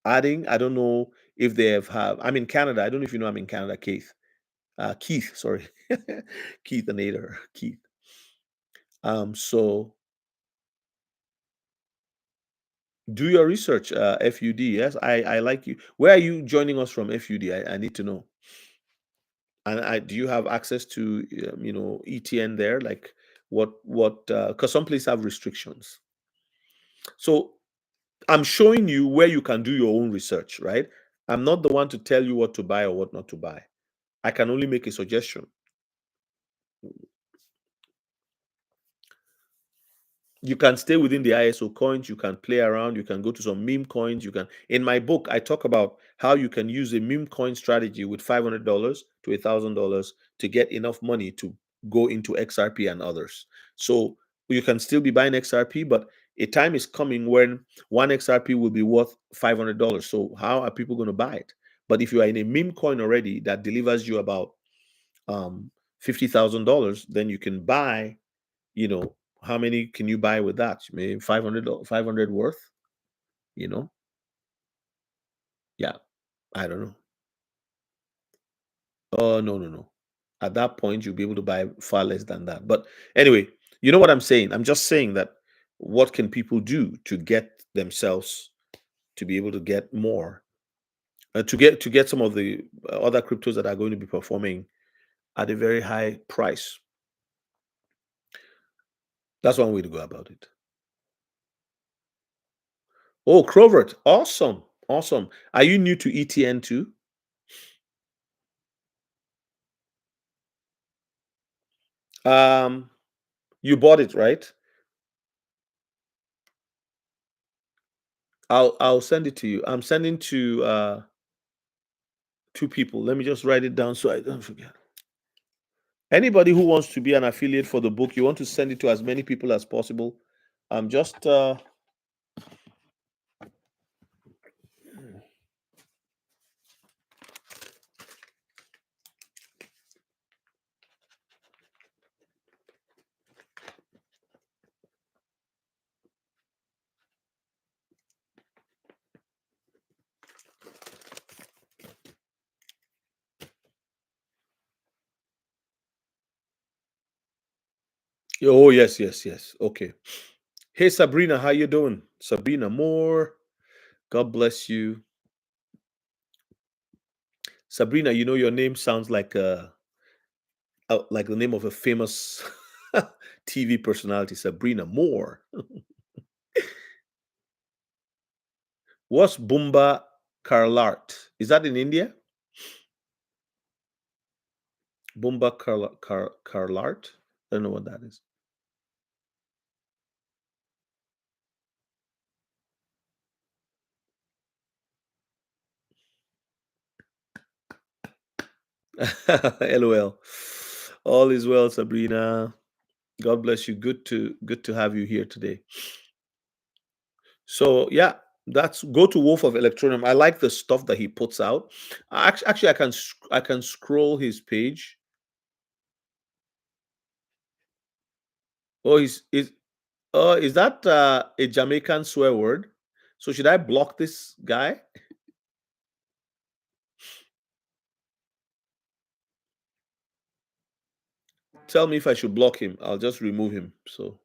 adding. I don't know if they have. I'm in Canada. I don't know if you know I'm in Canada, Keith. Keith, sorry, Keith and Ader, Keith. So do your research, FUD. Yes, I like you. Where are you joining us from, FUD? I need to know. And do you have access to ETN there? Like what? Because some places have restrictions. So I'm showing you where you can do your own research, right? I'm not the one to tell you what to buy or what not to buy. I can only make a suggestion. You can stay within the ISO coins, you can play around, you can go to some meme coins. You can, in my book, I talk about how you can use a meme coin strategy with $500 to $1,000 to get enough money to go into XRP and others. So you can still be buying XRP, but a time is coming when one XRP will be worth $500. So how are people going to buy it? But if you are in a meme coin already that delivers you about $50,000, then you can buy, how many can you buy with that? Maybe 500 worth, you know? Yeah, I don't know. Oh, no, no, no. At that point, you'll be able to buy far less than that. But anyway, you know what I'm saying? I'm just saying that what can people do to get themselves to be able to get more, to get some of the other cryptos that are going to be performing at a very high price. That's one way to go about it. Oh, Crovert, awesome, awesome. Are you new to ETN too? You bought it, right? I'll send it to you. I'm sending to two people. Let me just write it down so I don't forget. Anybody who wants to be an affiliate for the book, you want to send it to as many people as possible. I'm just oh yes, yes, yes. Okay. Hey Sabrina, how you doing? Sabrina Moore. God bless you. Sabrina, you know your name sounds like the name of a famous TV personality, Sabrina Moore. What's Bumba Karlart? Is that in India? Bumba Karlart? I don't know what that is. LOL. All is well, Sabrina. God bless you. Good to have you here today. So yeah, that's go to Wolf of Electronium. I like the stuff that he puts out. Actually, I can scroll his page. Oh, is that a Jamaican swear word? So should I block this guy? Tell me if I should block him. I'll just remove him. So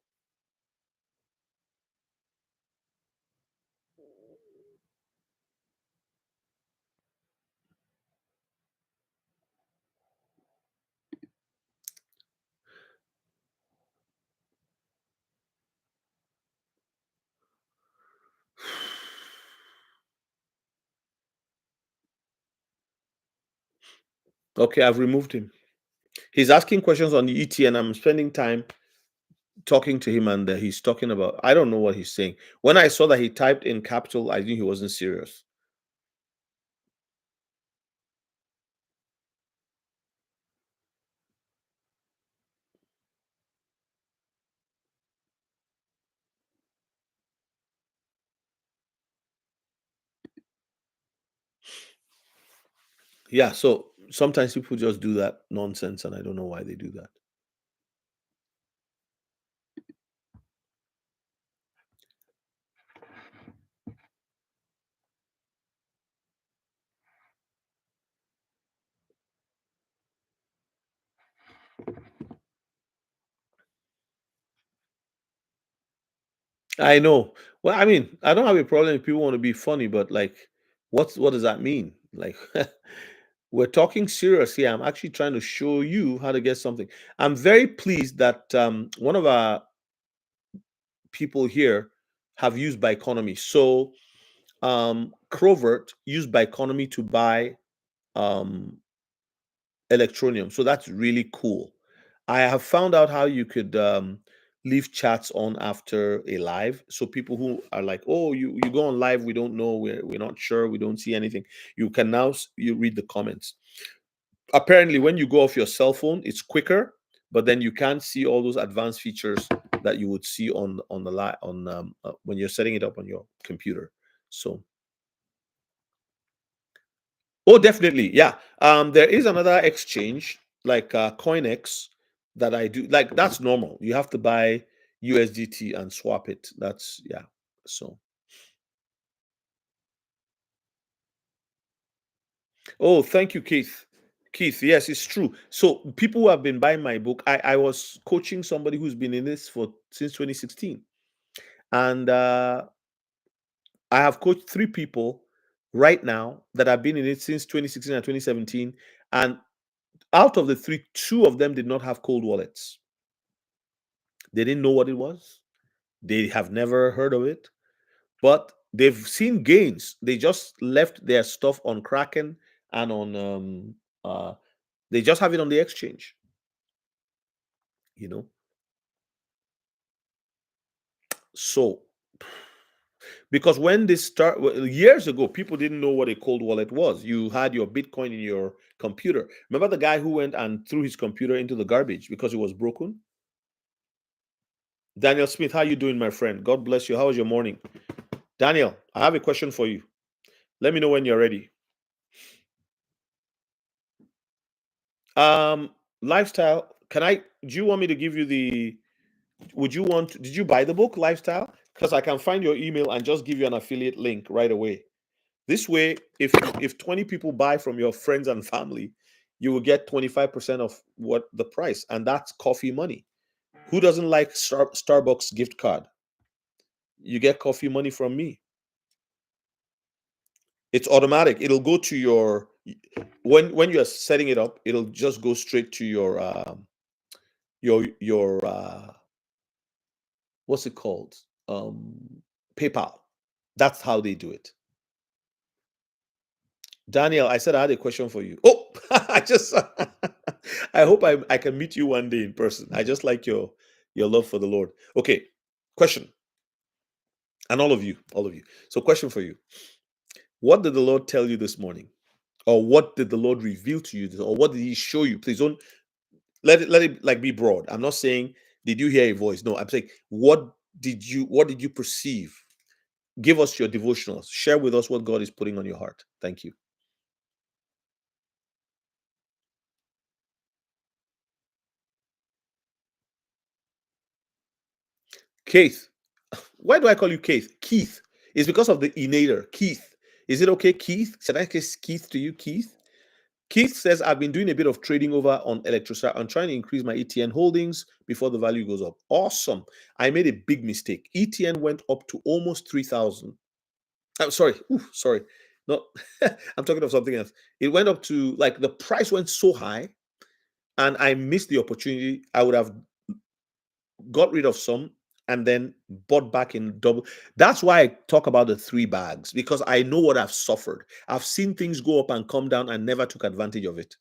okay, I've removed him. He's asking questions on the ET, and I'm spending time talking to him, and he's talking about, I don't know what he's saying. When I saw that he typed in capital, I knew he wasn't serious. Yeah, so sometimes people just do that nonsense, and I don't know why they do that. I know. Well, I mean, I don't have a problem if people want to be funny, but like, what does that mean? Like, we're talking serious here. I'm actually trying to show you how to get something. I'm very pleased that one of our people here have used by economy. So Crovert used by economy to buy um electronium. So that's really cool. I have found out how you could leave chats on after a live. So people who are like, oh, you go on live, we don't know, we're not sure, we don't see anything. You can now you read the comments. Apparently, when you go off your cell phone, it's quicker, but then you can't see all those advanced features that you would see on the live on when you're setting it up on your computer. So oh, definitely. Yeah. There is another exchange like Coinex that I do. Like that's normal. You have to buy USDT and swap it. That's yeah. So oh, thank you, Keith. Keith, yes, it's true. So people who have been buying my book, I was coaching somebody who's been in this for since 2016. And I have coached three people right now that have been in it since 2016 and 2017. And out of the three, two of them did not have cold wallets. They didn't know what it was. They have never heard of it, but they've seen gains. They just left their stuff on Kraken and on they just have it on the exchange, you know. So because when this start years ago, people didn't know what a cold wallet was. You had your Bitcoin in your computer. Remember the guy who went and threw his computer into the garbage because it was broken? Daniel Smith, how you doing, my friend? God bless you. How was your morning? Daniel, I have a question for you. Let me know when you're ready. Lifestyle. Can I? Do you want me to give you the? Would you want? Did you buy the book, Lifestyle? Because I can find your email and just give you an affiliate link right away. This way, if 20 people buy from your friends and family, you will get 25% of what the price, and that's coffee money. Who doesn't like Starbucks gift card? You get coffee money from me. It's automatic. It'll go to your when you're setting it up. It'll just go straight to your what's it called? PayPal. That's how they do it. Daniel, I said I had a question for you. Oh, I just I hope I can meet you one day in person. I just like your love for the Lord. Okay, question. And all of you, all of you. So question for you. What did the Lord tell you this morning? Or what did the Lord reveal to you? Or what did he show you? Please don't let it like be broad. I'm not saying did you hear a voice? No, I'm saying what did you perceive? Give us your devotionals. Share with us what God is putting on your heart. Thank you. Keith. Why do I call you Keith? Keith. It's because of the innator. Keith. Is it okay, Keith? Should I kiss Keith to you, Keith? Keith says, I've been doing a bit of trading over on Electrostar. I'm trying to increase my ETN holdings before the value goes up. Awesome. I made a big mistake. ETN went up to almost 3,000. I'm sorry. Ooh, sorry. No, I'm talking of something else. It went up to like the price went so high and I missed the opportunity. I would have got rid of some and then bought back in double. That's why I talk about the three bags because I know what I've suffered. I've seen things go up and come down and never took advantage of it.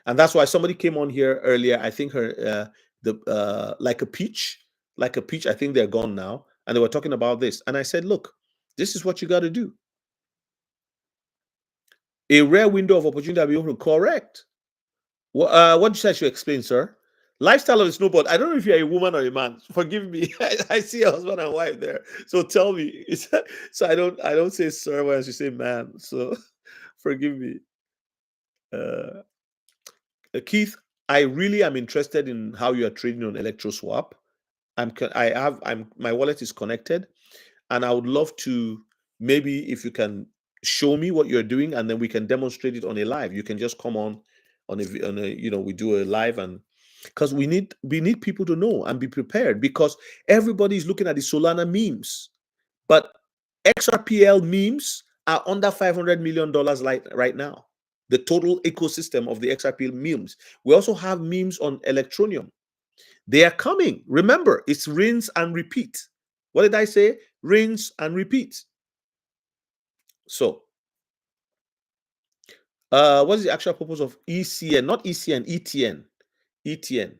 And that's why somebody came on here earlier. I think like a peach, like a peach. I think they're gone now, and they were talking about this, and I said, look, this is what you got to do. A rare window of opportunity will be open. Correct. What did you say I should explain, sir? Lifestyle of the snowboard. I don't know if you're a woman or a man. Forgive me. I see a husband and wife there. So tell me. So I don't say sir when I should say man. So forgive me. Uh, Keith, I really am interested in how you are trading on ElectroSwap. My wallet is connected, and I would love to, maybe if you can show me what you're doing, and then we can demonstrate it on a live. You can just come on a we do a live, and because we need people to know and be prepared, because everybody is looking at the Solana memes, but XRPL memes are under $500 million right now. The total ecosystem of the XRPL memes. We also have memes on Electronium. They are coming. Remember, it's rinse and repeat. What did I say? Rinse and repeat. So, what is the actual purpose of ECN? Not ECN, ETN. ETN.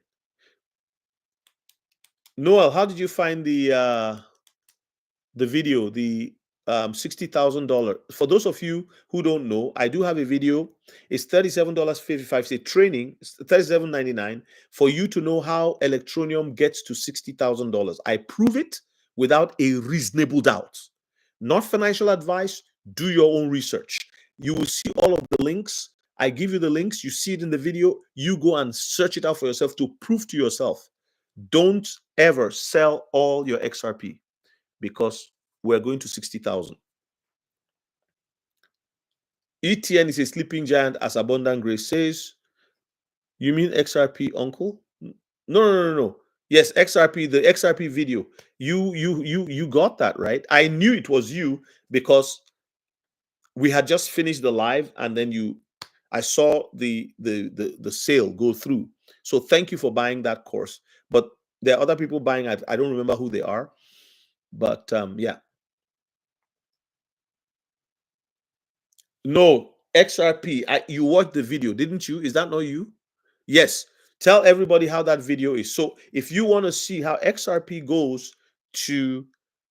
Noel, how did you find the video, the $60,000? For those of you who don't know, I do have a video. It's $37.55. It's a training. It's $37.99 for you to know how Electronium gets to $60,000. I prove it without a reasonable doubt. Not financial advice. Do your own research. You will see all of the links. I give you the links. You see it in the video. You go and search it out for yourself to prove to yourself. Don't ever sell all your XRP, because we're going to 60,000. ETN is a sleeping giant, as Abundant Grace says. You mean XRP, uncle? No. Yes, XRP, the XRP video. You got that right. I knew it was you because we had just finished the live, and then I saw the sale go through. So thank you for buying that course. But there are other people buying. I don't remember who they are, but yeah. No, XRP. You watched the video, didn't you? Is that not you? Yes. Tell everybody how that video is. So if you want to see how XRP goes to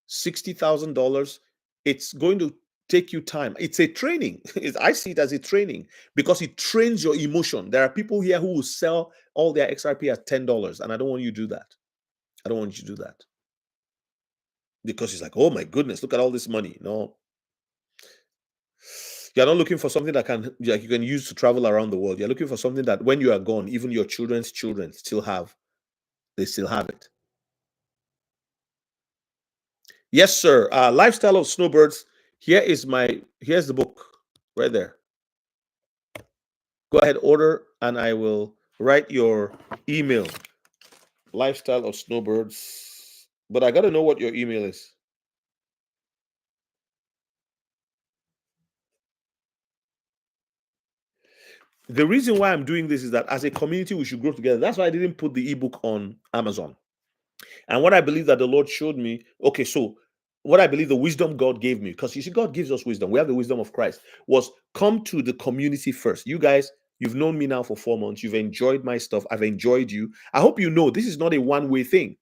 $60,000, it's going to take you time. It's a training. I see it as a training because it trains your emotion. There are people here who will sell all their XRP at $10, and I don't want you to do that. I don't want you to do that because it's like, oh my goodness, look at all this money. No, you're not looking for something that you can use to travel around the world. You're looking for something that when you are gone, even your children's children still have it. Yes, sir. Lifestyle of Snowbirds. Here's the book right there. Go ahead, order, and I will write your email. Lifestyle of Snowbirds. But I got to know what your email is. The reason why I'm doing this is that as a community, we should grow together. That's why I didn't put the ebook on Amazon. And what I believe that the Lord showed me, okay, so what I believe the wisdom God gave me, because you see, God gives us wisdom. We have the wisdom of Christ, was come to the community first. You guys, you've known me now for 4 months. You've enjoyed my stuff. I've enjoyed you. I hope you know this is not a one-way thing.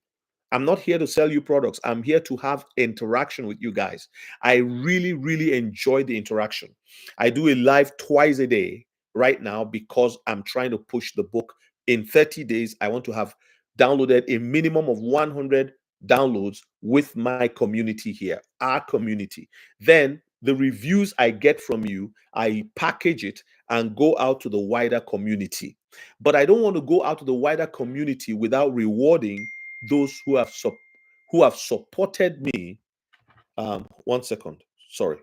I'm not here to sell you products. I'm here to have interaction with you guys. I really, really enjoy the interaction. I do a live twice a day right now because I'm trying to push the book. In 30 days, I want to have downloaded a minimum of 100 downloads with my community here, our community. Then the reviews I get from you, I package it and go out to the wider community. But I don't want to go out to the wider community without rewarding those who have supported me. 1 second. Sorry.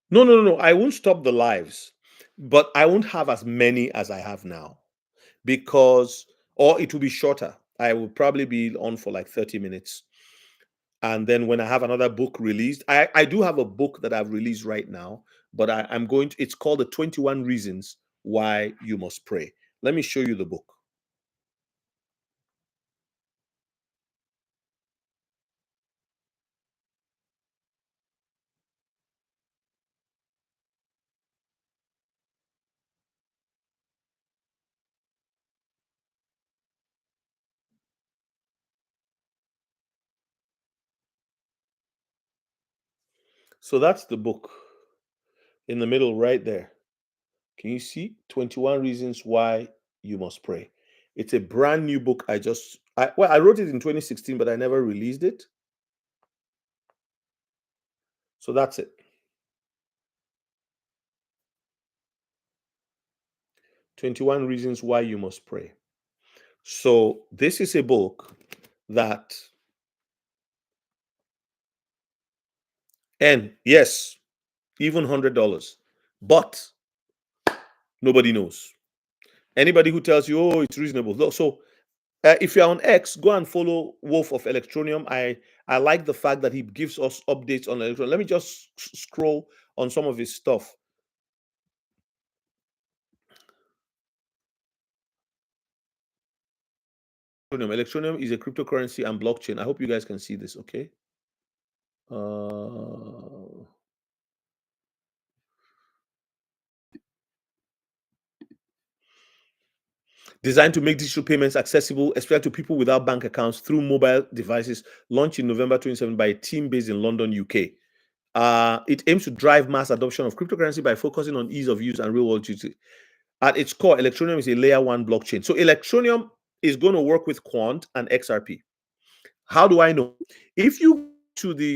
No. I won't stop the lives, but I won't have as many as I have now or it will be shorter. I will probably be on for like 30 minutes. And then when I have another book released, I do have a book that I've released right now, but I'm going to, it's called The 21 Reasons Why You Must Pray. Let me show you the book. So that's the book in the middle right there. Can you see 21 Reasons Why You Must Pray? It's a brand new book. I wrote it in 2016, but I never released it. So that's it. 21 Reasons Why You Must Pray. So this is a book that, and yes, even $100, but nobody knows. Anybody who tells you, oh, it's reasonable. So if you're on X, go and follow Wolf of Electronium. I like the fact that he gives us updates on Electronium. Let me just scroll on some of his stuff. Electronium is a cryptocurrency and blockchain. I hope you guys can see this, okay? Designed to make digital payments accessible, especially to people without bank accounts through mobile devices, launched in November 2017 by a team based in London, UK. It aims to drive mass adoption of cryptocurrency by focusing on ease of use and real-world utility. At its core, Electronium is a layer 1 blockchain. So Electronium is going to work with Quant and XRP. How do I know? If you to the